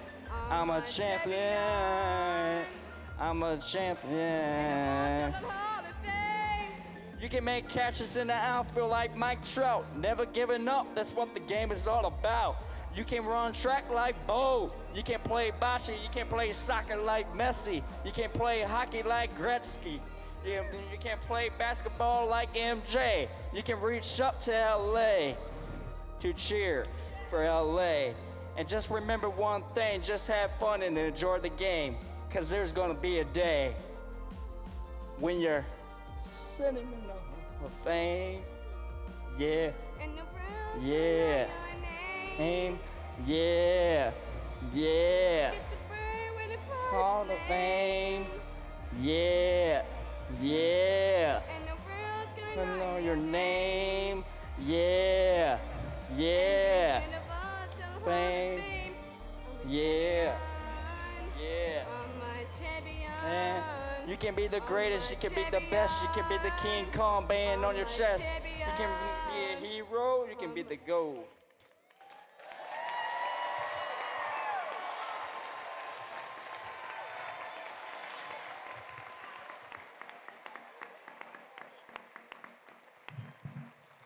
I'm a champion. I'm a champion. You can make catches in the outfield like Mike Trout. Never giving up, that's what the game is all about. You can run track like Bo. You can play bocce. You can play soccer like Messi. You can play hockey like Gretzky. You can play basketball like MJ. You can reach up to LA to cheer for LA. And just remember one thing, just have fun and enjoy the game. Cause there's gonna be a day when you're sitting in the Hall of Fame. Yeah. Yeah. Aim. Yeah. Yeah. Hall of Fame. Yeah. Yeah. I know your name. Yeah. Yeah. Fame. Yeah. Yeah. Man, you can be the greatest, you can be the best, you can be the King Kong band on your chest. You can be a hero, you can be the gold.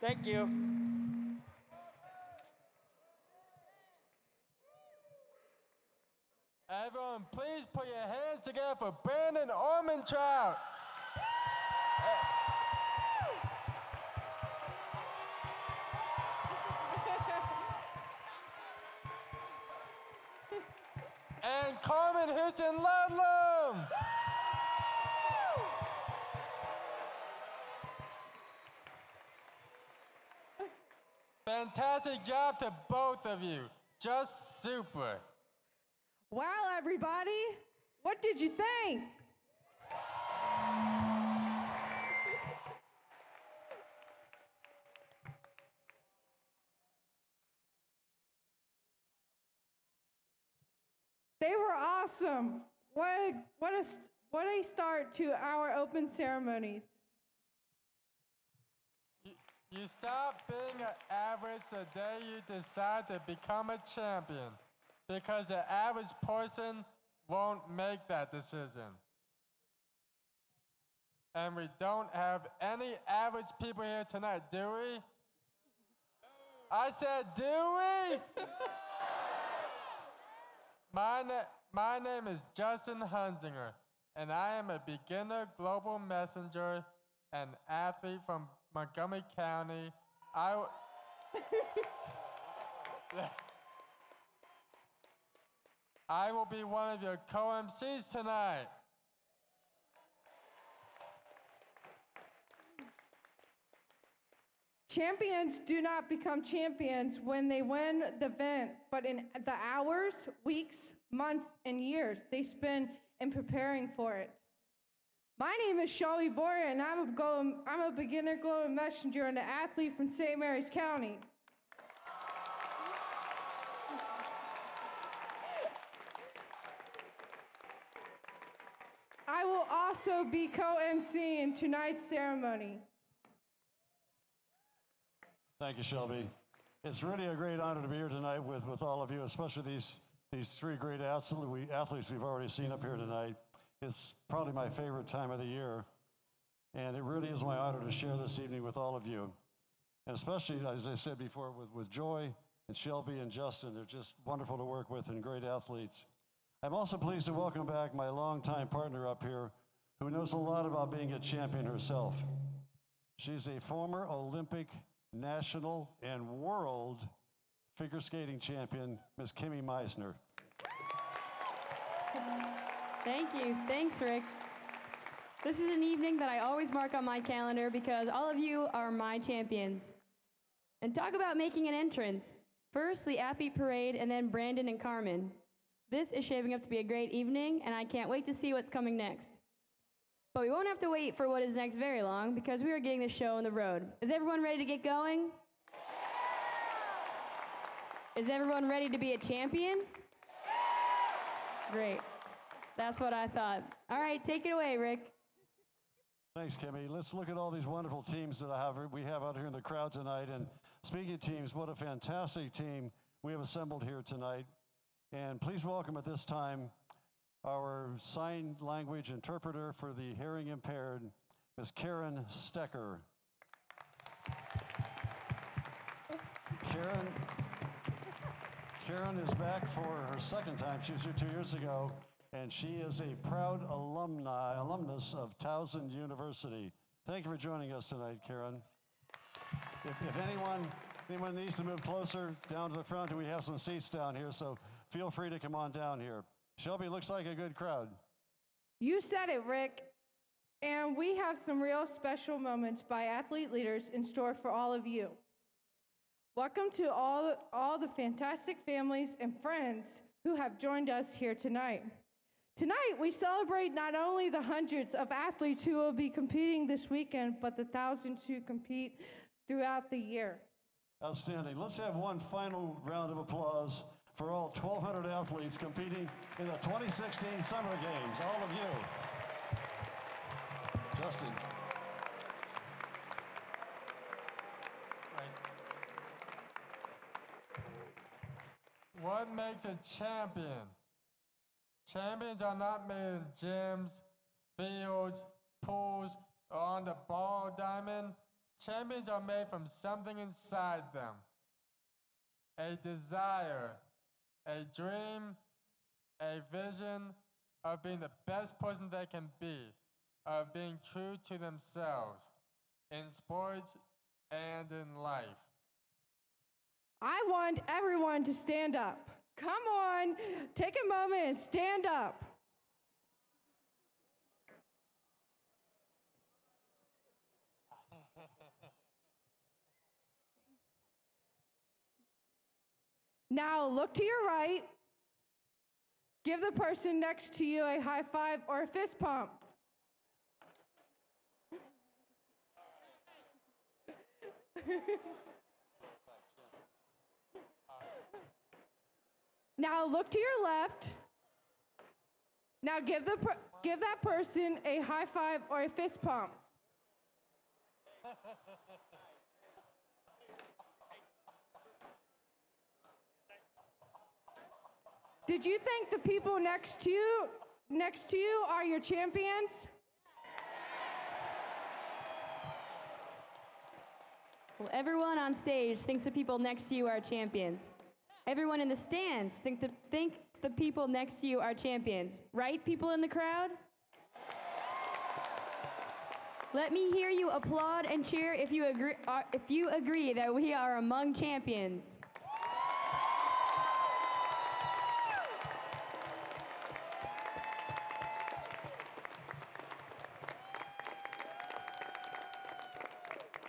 Thank you. Everyone, please put your hands together for Brandon Ormantrout. And Carmen Houston Ludlum. Fantastic job to both of you. Just super. Wow, everybody. What did you think? They were awesome. What a start to our open ceremonies. You stop being an average the day you decide to become a champion, because the average person won't make that decision. And we don't have any average people here tonight, do we? I said, do we? My name is Justin Hunzinger, and I am a beginner global messenger and athlete from Montgomery County. I will be one of your co-MCs tonight. Champions do not become champions when they win the event, but in the hours, weeks, months, and years they spend in preparing for it. My name is Shelby Boyer, and I'm a beginner global messenger and an athlete from St. Mary's County. I will also be co-emceeing tonight's ceremony. Thank you, Shelby. It's really a great honor to be here tonight with all of you, especially these three great athletes we've already seen up here tonight. It's probably my favorite time of the year, and it really is my honor to share this evening with all of you. And especially, as I said before, with Joy and Shelby and Justin, they're just wonderful to work with and great athletes. I'm also pleased to welcome back my longtime partner up here, who knows a lot about being a champion herself. She's a former Olympic, national, and world figure skating champion, Ms. Kimmy Meisner. Thank you. Thanks, Rick. This is an evening that I always mark on my calendar because all of you are my champions. And talk about making an entrance. First, the athlete parade, and then Brandon and Carmen. This is shaping up to be a great evening, and I can't wait to see what's coming next. But we won't have to wait for what is next very long because we are getting the show on the road. Is everyone ready to get going? Is everyone ready to be a champion? Great. That's what I thought. All right, take it away, Rick. Thanks, Kimmy. Let's look at all these wonderful teams that we have out here in the crowd tonight. And speaking of teams, what a fantastic team we have assembled here tonight. And please welcome at this time our sign language interpreter for the hearing impaired, Ms. Karen Stecker. Karen is back for her second time. She was here 2 years ago. And she is a proud alumnus of Towson University. Thank you for joining us tonight, Karen. If anyone needs to move closer down to the front, we have some seats down here, so feel free to come on down here. Shelby, looks like a good crowd. You said it, Rick. And we have some real special moments by athlete leaders in store for all of you. Welcome to all the fantastic families and friends who have joined us here tonight. Tonight, we celebrate not only the hundreds of athletes who will be competing this weekend, but the thousands who compete throughout the year. Outstanding. Let's have one final round of applause for all 1,200 athletes competing in the 2016 Summer Games. All of you. Justin. What makes a champion? Champions are not made in gyms, fields, pools, or on the ball diamond. Champions are made from something inside them. A desire, a dream, a vision of being the best person they can be, of being true to themselves in sports and in life. I want everyone to stand up. Come on, take a moment and stand up. Now look to your right. Give the person next to you a high five or a fist pump. Now look to your left. Now give that person a high five or a fist pump. Did you think the people next to you are your champions? Well, everyone on stage thinks the people next to you are champions. Everyone in the stands thinks the people next to you are champions. Right, people in the crowd? Let me hear you applaud and cheer if you agree that we are among champions.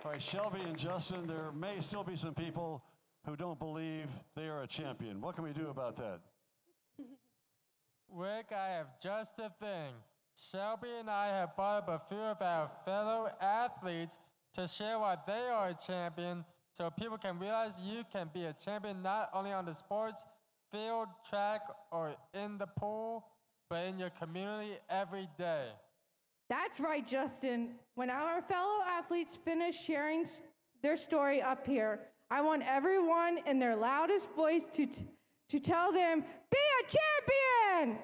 All right, Shelby and Justin, there may still be some people who don't believe they are a champion. What can we do about that? Rick, I have just the thing. Shelby and I have brought up a few of our fellow athletes to share why they are a champion so people can realize you can be a champion not only on the sports field, track, or in the pool, but in your community every day. That's right, Justin. When our fellow athletes finish sharing their story up here, I want everyone in their loudest voice to tell them, be a champion!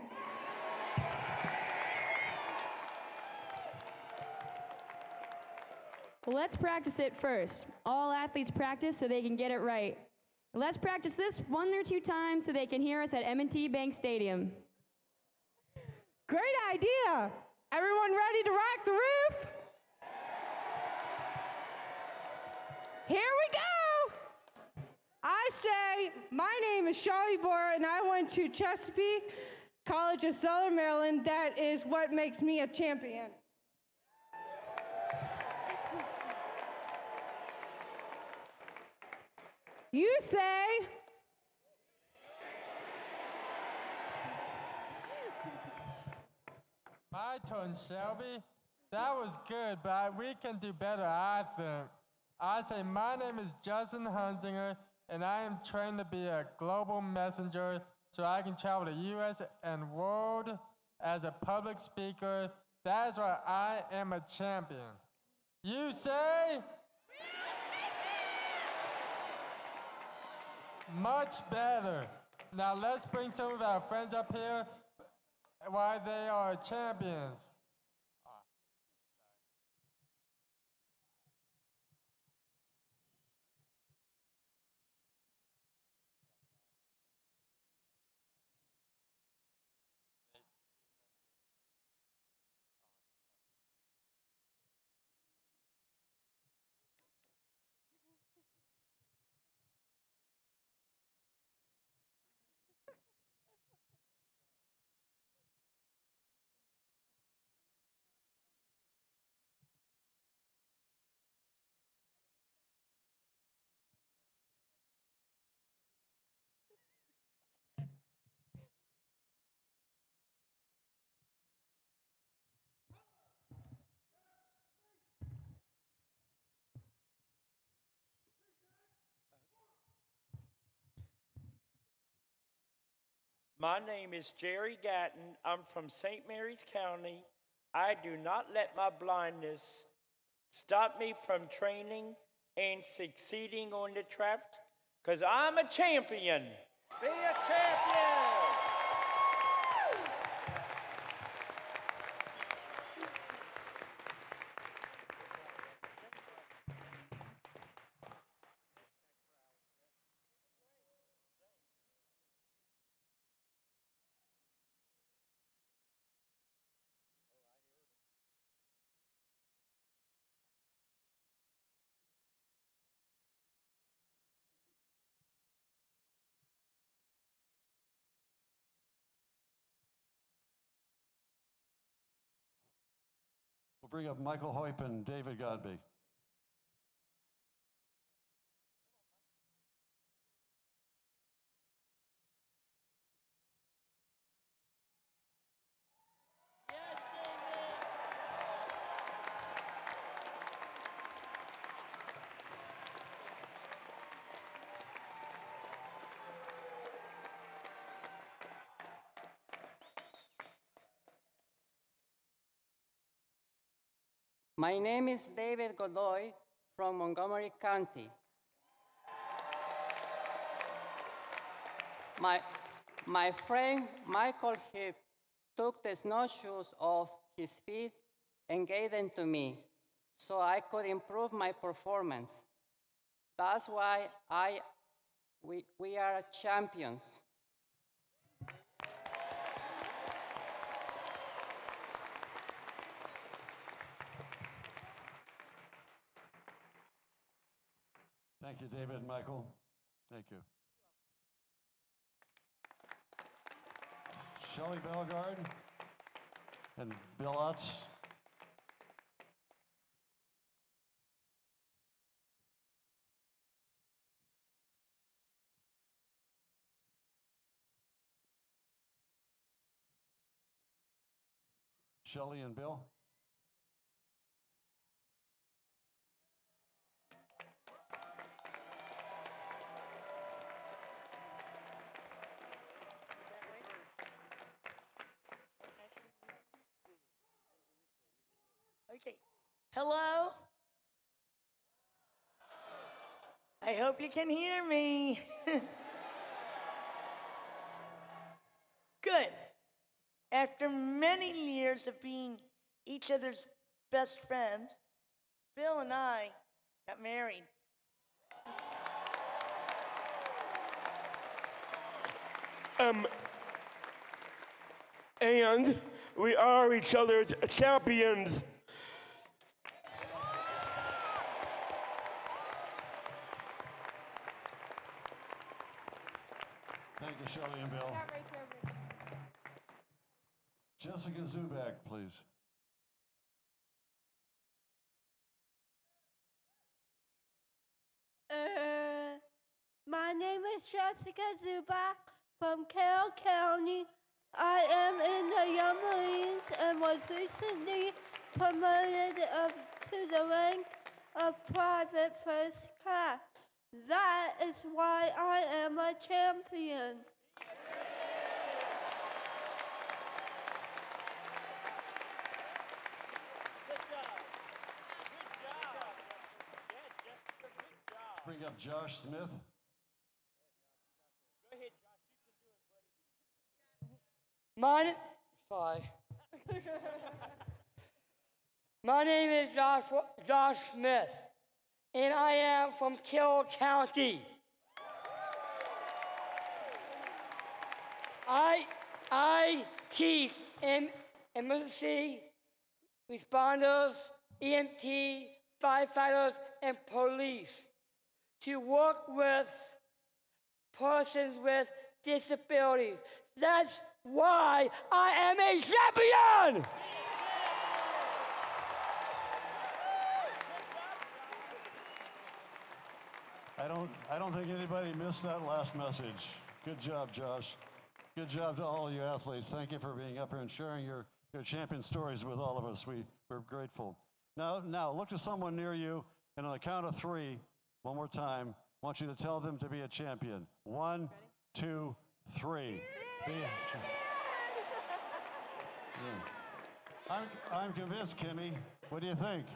Well, let's practice it first. All athletes practice so they can get it right. Let's practice this 1 or 2 times so they can hear us at M&T Bank Stadium. Great idea! Everyone ready to rock the roof? Here we go! I say, my name is Charlie Boer, and I went to Chesapeake College of Southern Maryland. That is what makes me a champion. You say, My turn, Shelby. That was good, but we can do better, I think. I say, my name is Justin Hunsinger, and I am trained to be a global messenger so I can travel the U.S. and world as a public speaker. That is why I am a champion. You say? Much better. Now let's bring some of our friends up here why they are champions. My name is Jerry Gatton. I'm from St. Mary's County. I do not let my blindness stop me from training and succeeding on the traps because I'm a champion. Be a champion! We'll bring up Michael Hoyp and David Godby. My name is David Godoy from Montgomery County. My friend Michael Hip took the snowshoes off his feet and gave them to me so I could improve my performance. That's why we are champions. Thank you, David and Michael. Thank you. Shelley Bellegarde and Bill Utz. Shelley and Bill. Okay. Hello? I hope you can hear me. Good. After many years of being each other's best friends, Bill and I got married. And we are each other's champions. Thank you, Shelley and Bill. Jessica Zubak, please. Jessica Zuba from Carroll County. I am in the Young Marines and was recently promoted to the rank of Private First Class. That is why I am a champion. Bring up Josh Smith. Sorry. My name is Josh Smith, and I am from Carroll County. I teach emergency responders, EMT, firefighters, and police to work with persons with disabilities. That's why I am a champion! I don't think anybody missed that last message. Good job, Josh. Good job to all of you athletes. Thank you for being up here and sharing your champion stories with all of us. We're grateful. Now look to someone near you, and on the count of 3, one more time, I want you to tell them to be a champion. 1, 2, 3. Be a champion. Yeah. I'm convinced, Kimmy. What do you think?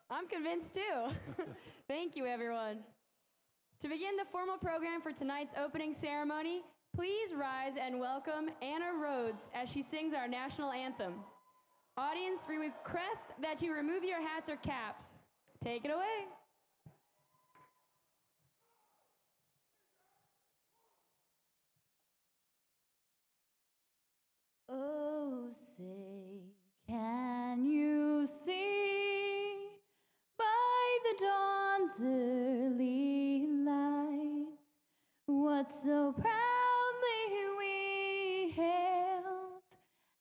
I'm convinced too. Thank you, everyone. To begin the formal program for tonight's opening ceremony, please rise and welcome Anna Rhodes as she sings our national anthem. Audience, we request that you remove your hats or caps. Take it away. Oh, say, can you see by the dawn's early light what so proudly we hailed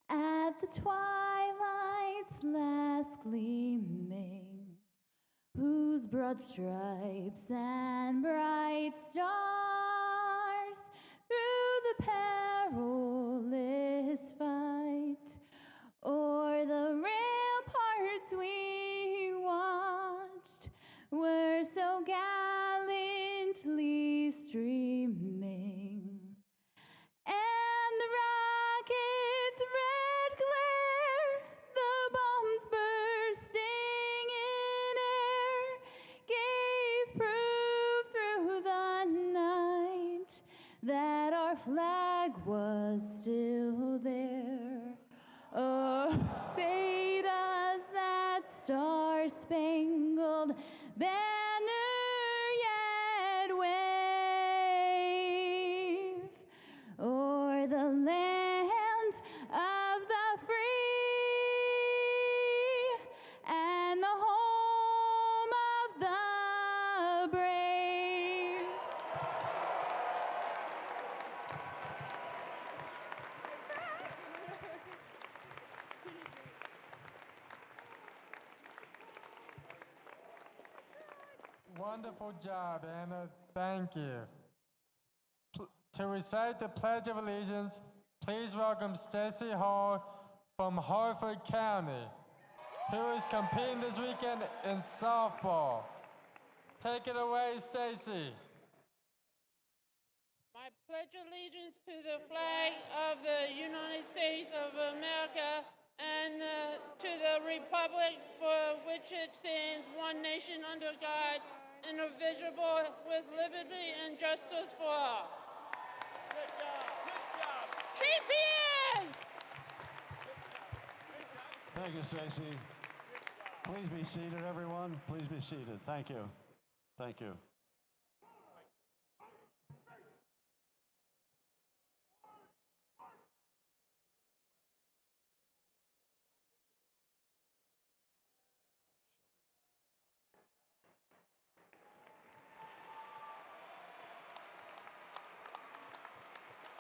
at the twilight's last gleaming, whose broad stripes and bright stars through the perilous fight o'er the ramparts we watched were so gallantly streaming, and the rocket's red glare, the bombs bursting in air, gave proof through the night that our flag was still there. Oh, say does that star-spangled banner yet wave o'er the land of the free and the home of the brave? Wonderful job, Anna. Thank you. To recite the Pledge of Allegiance, please welcome Stacy Hall from Harford County, who is competing this weekend in softball. Take it away, Stacy. I pledge allegiance to the flag of the United States of America and to the republic for which it stands, one nation under God, indivisible, with liberty and justice for all. Good job. Good job. Champion! Thank you, Stacy. Please be seated, everyone. Please be seated. Thank you. Thank you.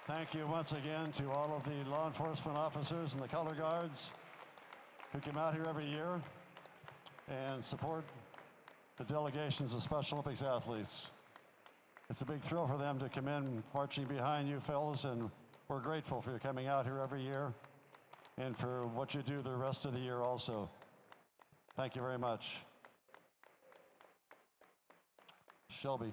Thank you once again to all of the law enforcement officers and the color guards who come out here every year and support the delegations of Special Olympics athletes. It's a big thrill for them to come in marching behind you, fellas, and we're grateful for you coming out here every year and for what you do the rest of the year also. Thank you very much. Shelby.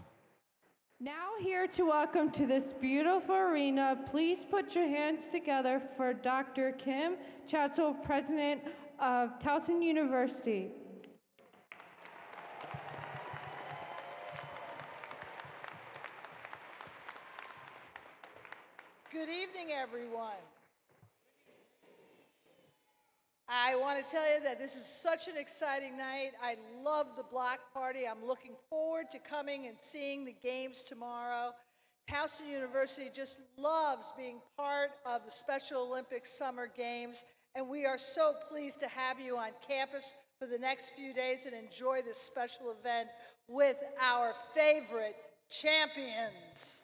Now here to welcome to this beautiful arena, please put your hands together for Dr. Kim Chatzel, President of Towson University. Good evening, everyone. I want to tell you that this is such an exciting night. I love the block party. I'm looking forward to coming and seeing the games tomorrow. Towson University just loves being part of the Special Olympics Summer Games, and we are so pleased to have you on campus for the next few days and enjoy this special event with our favorite champions.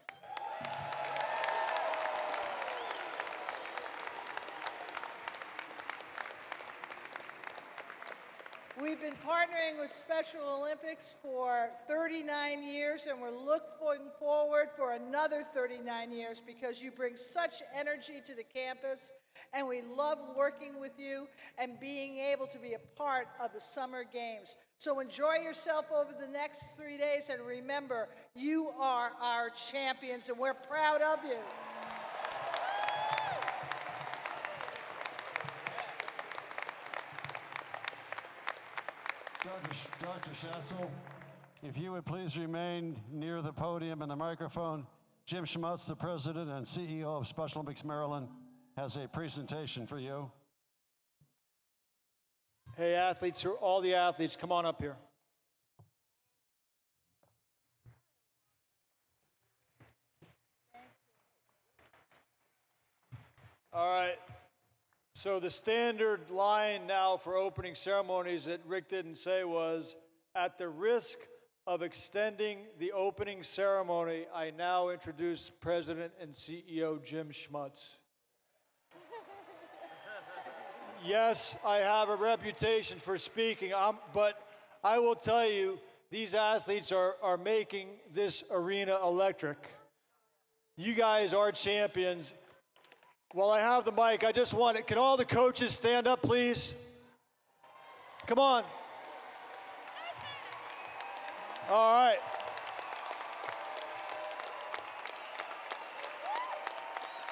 We've been partnering with Special Olympics for 39 years, and we're looking forward for another 39 years because you bring such energy to the campus, and we love working with you and being able to be a part of the Summer Games. So enjoy yourself over the next 3 days, and remember, you are our champions, and we're proud of you. Dr. Schatzel, if you would please remain near the podium and the microphone. Jim Schmutz, the President and CEO of Special Olympics Maryland, has a presentation for you. Hey, athletes, all the athletes, come on up here. All right. So the standard line now for opening ceremonies that Rick didn't say was, at the risk of extending the opening ceremony, I now introduce President and CEO Jim Schmutz. Yes, I have a reputation for speaking, but I will tell you, these athletes are making this arena electric. You guys are champions. While I have the mic, I just want it. Can all the coaches stand up, please? Come on. All right.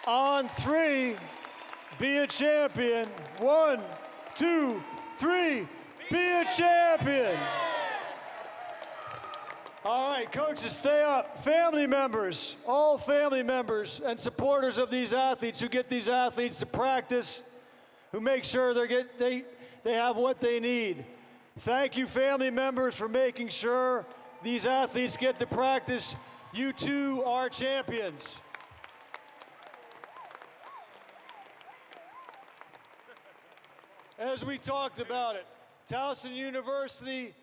On three, be a champion. 1, 2, 3, be a champion. All right, coaches, stay up. Family members, all family members and supporters of these athletes who get these athletes to practice, who make sure they have what they need. Thank you, family members, for making sure these athletes get to practice. You too are champions. As we talked about it, Towson University,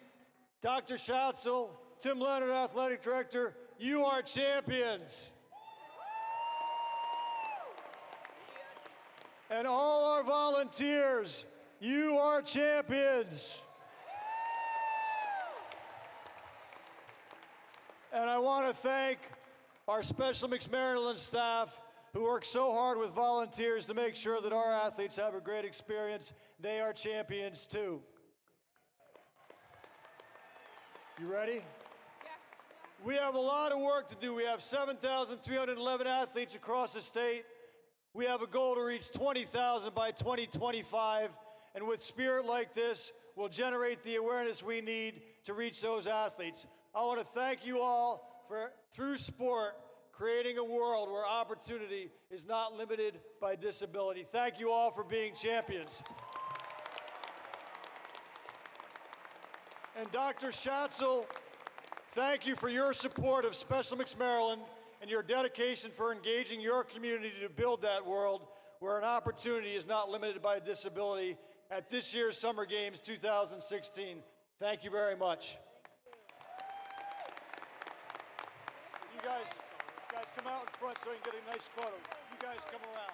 Dr. Schatzel, Tim Leonard, Athletic Director, you are champions. And all our volunteers, you are champions. And I want to thank our Special Olympics Maryland staff who work so hard with volunteers to make sure that our athletes have a great experience. They are champions too. You ready? We have a lot of work to do. We have 7,311 athletes across the state. We have a goal to reach 20,000 by 2025. And with spirit like this, we'll generate the awareness we need to reach those athletes. I want to thank you all for, through sport, creating a world where opportunity is not limited by disability. Thank you all for being champions. And Dr. Schatzel, thank you for your support of Special Olympics Maryland and your dedication for engaging your community to build that world where an opportunity is not limited by disability at this year's Summer Games 2016. Thank you very much. You guys come out in front so I can get a nice photo. You guys come around.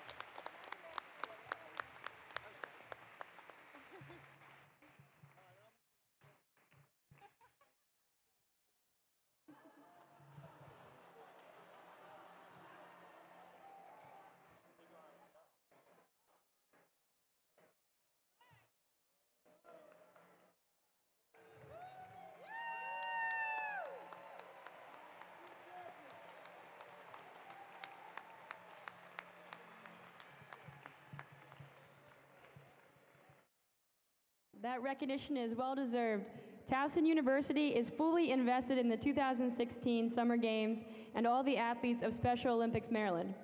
That recognition is well deserved. Towson University is fully invested in the 2016 Summer Games and all the athletes of Special Olympics Maryland.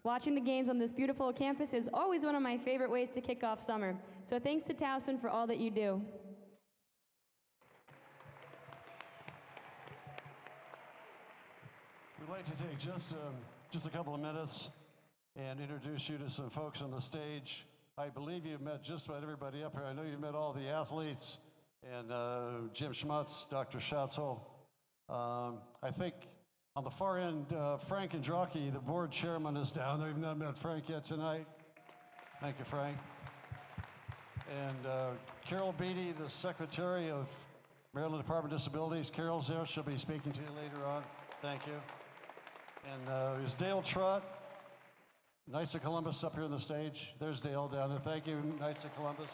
Watching the games on this beautiful campus is always one of my favorite ways to kick off summer. So thanks to Towson for all that you do. We'd like to take just a couple of minutes and introduce you to some folks on the stage. I believe you've met just about everybody up here. I know you've met all the athletes and Jim Schmutz, Dr. Schatzel. I think on the far end, Frank Andraki, the board chairman, is down there. You've not met Frank yet tonight. Thank you, Frank. And Carol Beatty, the secretary of Maryland Department of Disabilities. Carol's there. She'll be speaking to you later on. Thank you. And there's Dale Trott, Knights of Columbus, up here on the stage. There's Dale down there. Thank you, Knights of Columbus.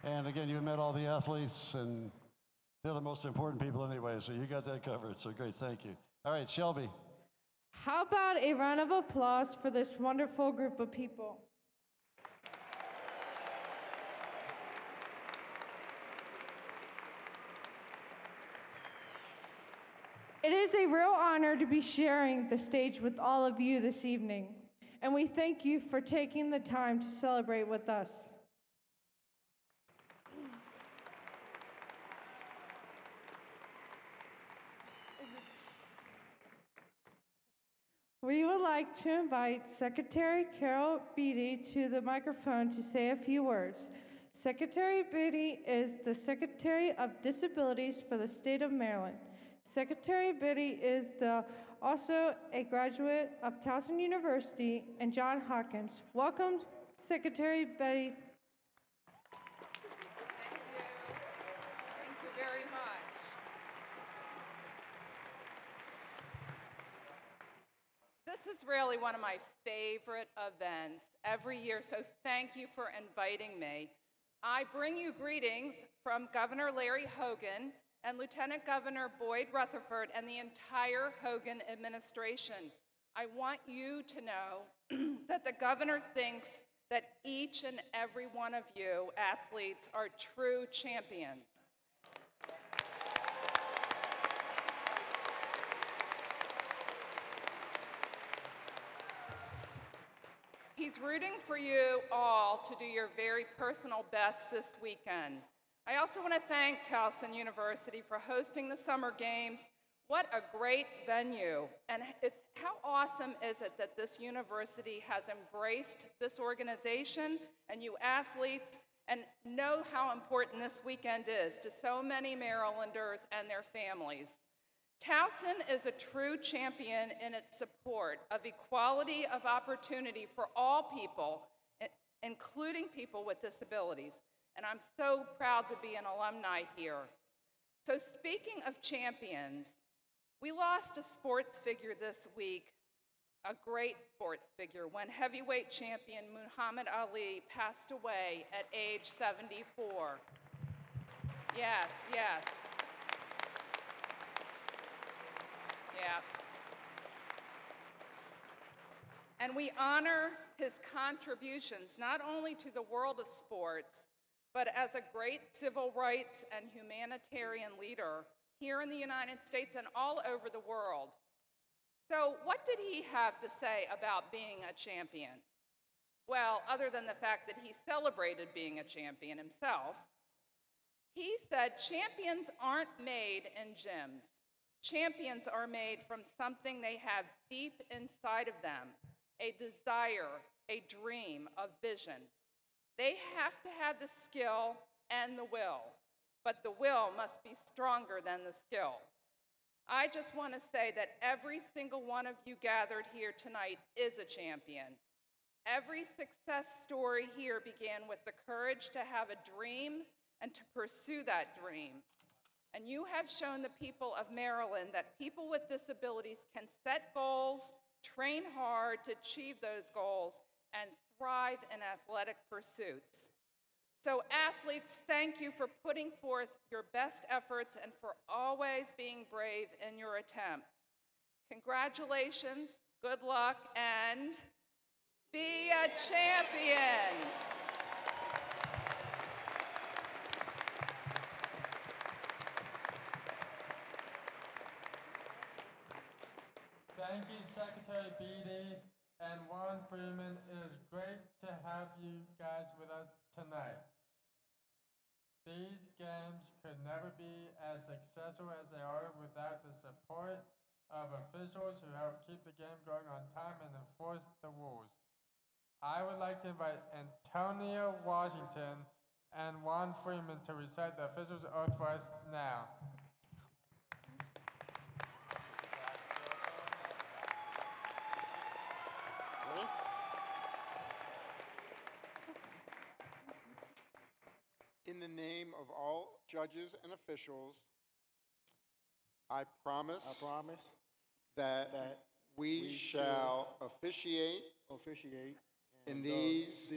And again, you met all the athletes, and they're the most important people anyway, so you got that covered. So great, thank you. All right, Shelby. How about a round of applause for this wonderful group of people? It is a real honor to be sharing the stage with all of you this evening, and we thank you for taking the time to celebrate with us. We would like to invite Secretary Carol Beatty to the microphone to say a few words. Secretary Beatty is the Secretary of Disabilities for the state of Maryland. Secretary Beatty is also a graduate of Towson University and Johns Hopkins. Welcome, Secretary Beatty. Thank you very much. This is really one of my favorite events every year, so thank you for inviting me. I bring you greetings from Governor Larry Hogan and Lieutenant Governor Boyd Rutherford and the entire Hogan administration. I want you to know that the governor thinks that each and every one of you athletes are true champions. He's rooting for you all to do your very personal best this weekend. I also want to thank Towson University for hosting the Summer Games. What a great venue. And how awesome is it that this university has embraced this organization and you athletes and know how important this weekend is to so many Marylanders and their families. Towson is a true champion in its support of equality of opportunity for all people, including people with disabilities. And I'm so proud to be an alumni here. So speaking of champions, we lost a sports figure this week, a great sports figure, when heavyweight champion Muhammad Ali passed away at age 74. Yes, yes. Yeah. And we honor his contributions not only to the world of sports, but as a great civil rights and humanitarian leader here in the United States and all over the world. So what did he have to say about being a champion? Well, other than the fact that he celebrated being a champion himself, he said champions aren't made in gyms. Champions are made from something they have deep inside of them, a desire, a dream, a vision. They have to have the skill and the will, but the will must be stronger than the skill. I just want to say that every single one of you gathered here tonight is a champion. Every success story here began with the courage to have a dream and to pursue that dream. And you have shown the people of Maryland that people with disabilities can set goals, train hard to achieve those goals, and thrive in athletic pursuits. So athletes, thank you for putting forth your best efforts and for always being brave in your attempt. Congratulations, good luck, and be a champion. Thank you, Secretary Beatty and Warren Freeman. It is great to have you guys with us tonight. These games could never be as successful as they are without the support of officials who help keep the game going on time and enforce the rules. I would like to invite Antonio Washington and Juan Freeman to recite the officials' oath for us now. In the name of all judges and officials, I promise that we shall officiate in these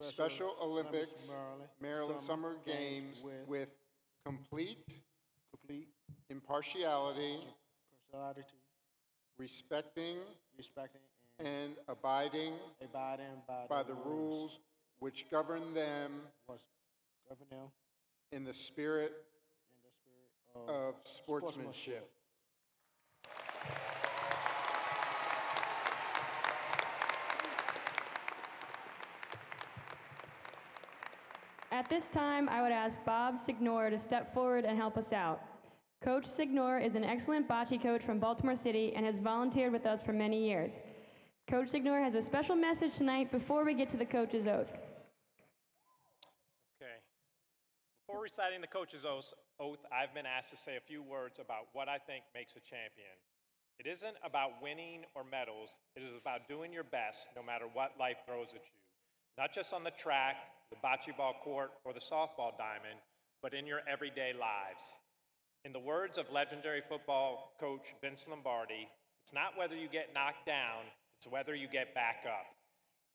Special Olympics Maryland Summer Games with complete impartiality, respecting and abiding by the rules which govern them in the spirit of sportsmanship. At this time, I would ask Bob Signor to step forward and help us out. Coach Signor is an excellent bocce coach from Baltimore City and has volunteered with us for many years. Coach Signor has a special message tonight before we get to the coach's oath. Okay. Before reciting the coach's oath, I've been asked to say a few words about what I think makes a champion. It isn't about winning or medals. It is about doing your best no matter what life throws at you. Not just on the track, the bocce ball court, or the softball diamond, but in your everyday lives. In the words of legendary football coach Vince Lombardi, it's not whether you get knocked down, it's whether you get back up.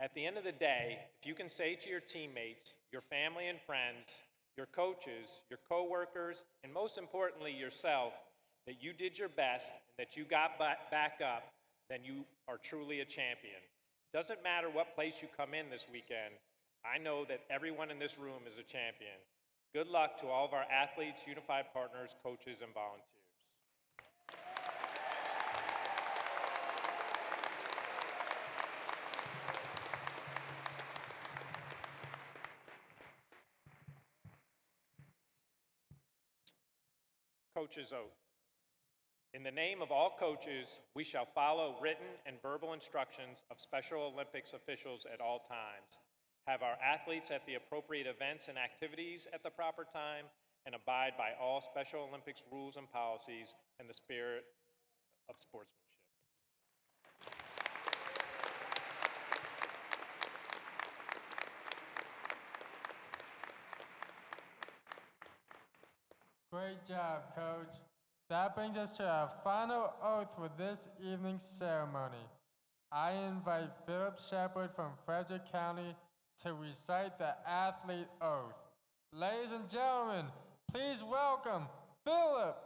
At the end of the day, if you can say to your teammates, your family and friends, your coaches, your coworkers, and most importantly yourself, that you did your best and that you got back up, then you are truly a champion. It doesn't matter what place you come in this weekend. I know that everyone in this room is a champion. Good luck to all of our athletes, unified partners, coaches, and volunteers. Coach's oath. In the name of all coaches, we shall follow written and verbal instructions of Special Olympics officials at all times, have our athletes at the appropriate events and activities at the proper time, and abide by all Special Olympics rules and policies in the spirit of sportsmanship. Great job, Coach. That brings us to our final oath for this evening's ceremony. I invite Philip Shepard from Frederick County to recite the athlete oath. Ladies and gentlemen, please welcome Philip.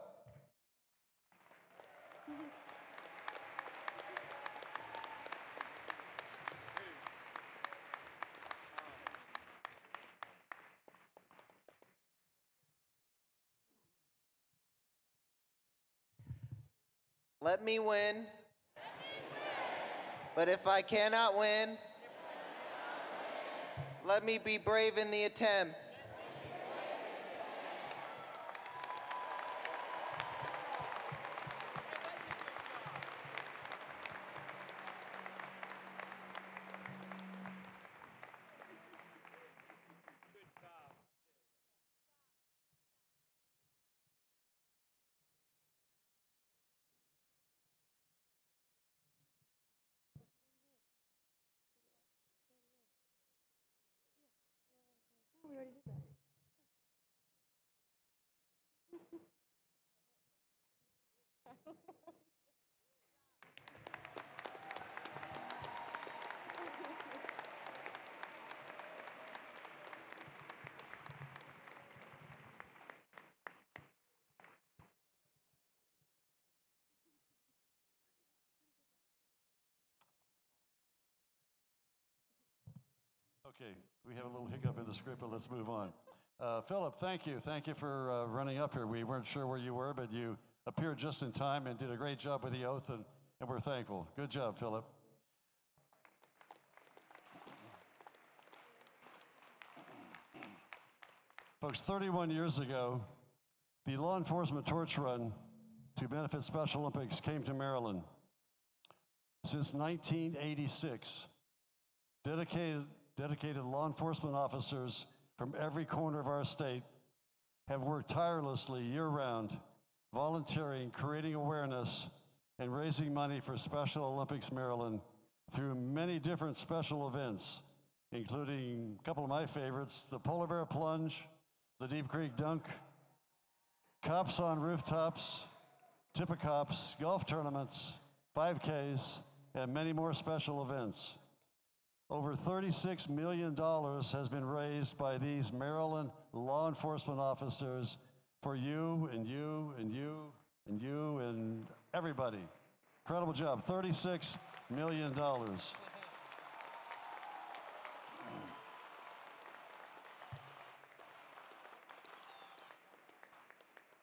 Let me win. But if I cannot win, let me be brave in the attempt. We already did that. Okay, we have a little hiccup in the script, but let's move on. Philip, thank you. Thank you for running up here. We weren't sure where you were, but you appeared just in time and did a great job with the oath, and and we're thankful. Good job, Philip. Folks, 31 years ago, the law enforcement torch run to benefit Special Olympics came to Maryland. Since 1986, dedicated law enforcement officers from every corner of our state have worked tirelessly year-round, volunteering, creating awareness, and raising money for Special Olympics Maryland through many different special events, including a couple of my favorites, the Polar Bear Plunge, the Deep Creek Dunk, Cops on Rooftops, Tip-A-Cops, golf tournaments, 5Ks, and many more special events. Over $36 million has been raised by these Maryland law enforcement officers for you and you and you and you and everybody. Incredible job, $36 million.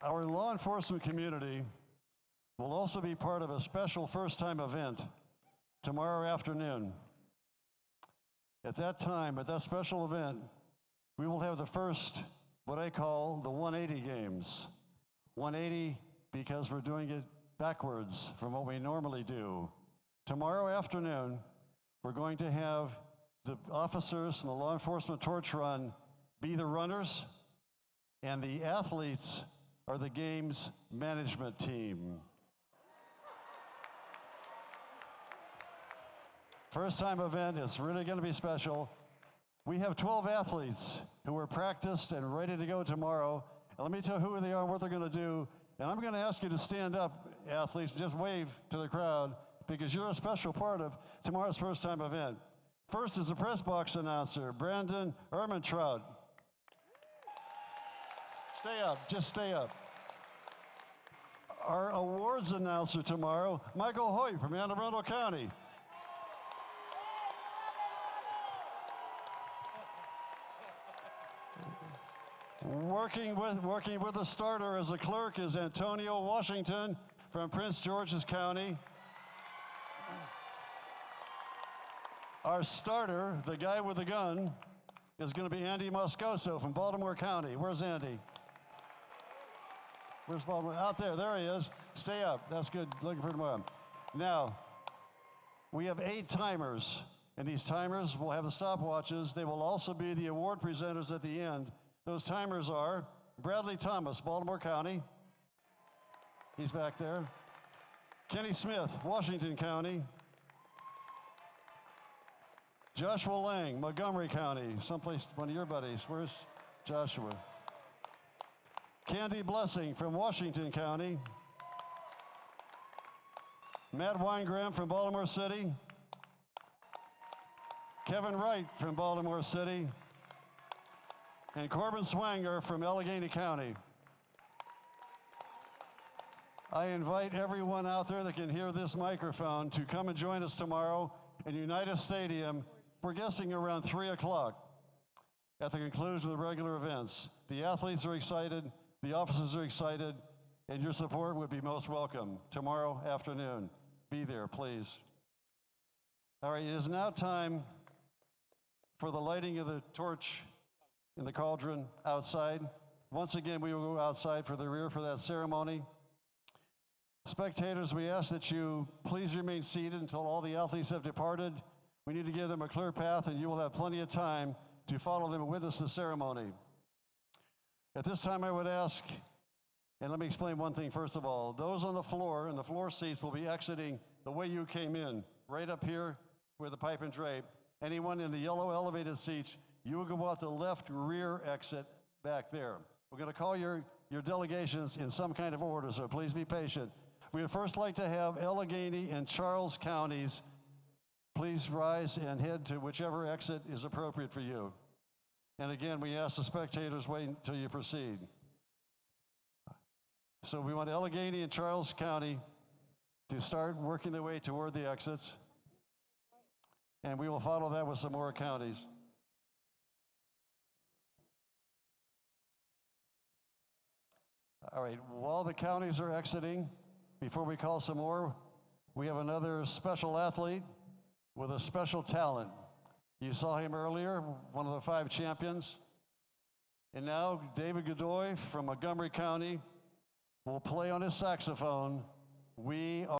Our law enforcement community will also be part of a special first-time event tomorrow afternoon. At that time, at that special event, we will have the first, what I call the 180 games. 180 because we're doing it backwards from what we normally do. Tomorrow afternoon, we're going to have the officers from the law enforcement torch run be the runners, and the athletes are the games management team. First time event, it's really going to be special. We have 12 athletes who are practiced and ready to go tomorrow. And let me tell you who they are and what they're going to do. And I'm going to ask you to stand up, athletes, and just wave to the crowd because you're a special part of tomorrow's first time event. First is the press box announcer, Brandon Ermentrout. Stay up, just stay up. Our awards announcer tomorrow, Michael Hoyt from Anne Arundel County. Working with the starter as a clerk is Antonio Washington from Prince George's County. Our starter, the guy with the gun, is going to be Andy Moscoso from Baltimore County. Where's Andy? Where's Baltimore? Out there. There he is. Stay up. That's good. Looking for tomorrow. Now, we have 8 timers, and these timers will have the stopwatches. They will also be the award presenters at the end. Those timers are Bradley Thomas, Baltimore County. He's back there. Kenny Smith, Washington County. Joshua Lang, Montgomery County, someplace, one of your buddies. Where's Joshua? Candy Blessing from Washington County. Matt Weingram from Baltimore City. Kevin Wright from Baltimore City. And Corbin Swanger from Allegheny County. I invite everyone out there that can hear this microphone to come and join us tomorrow in United Stadium. We're guessing around 3 o'clock at the conclusion of the regular events. The athletes are excited, the officers are excited, and your support would be most welcome tomorrow afternoon. Be there, please. All right, it is now time for the lighting of the torch in the cauldron outside. Once again, we will go outside for the rear for that ceremony. Spectators, we ask that you please remain seated until all the athletes have departed. We need to give them a clear path, and you will have plenty of time to follow them and witness the ceremony. At this time, I would ask, and let me explain one thing first of all. Those on the floor, and the floor seats, will be exiting the way you came in, right up here where the pipe and drape. Anyone in the yellow elevated seats, you will go out the left rear exit back there. We're going to call your delegations in some kind of order, so please be patient. We would first like to have Allegheny and Charles counties. Please rise and head to whichever exit is appropriate for you. And again, we ask the spectators wait until you proceed. So we want Allegheny and Charles County to start working their way toward the exits. And we will follow that with some more counties. All right, while the counties are exiting, before we call some more, we have another special athlete with a special talent. You saw him earlier, one of the 5 champions. And now David Godoy from Montgomery County will play on his saxophone, "We Are."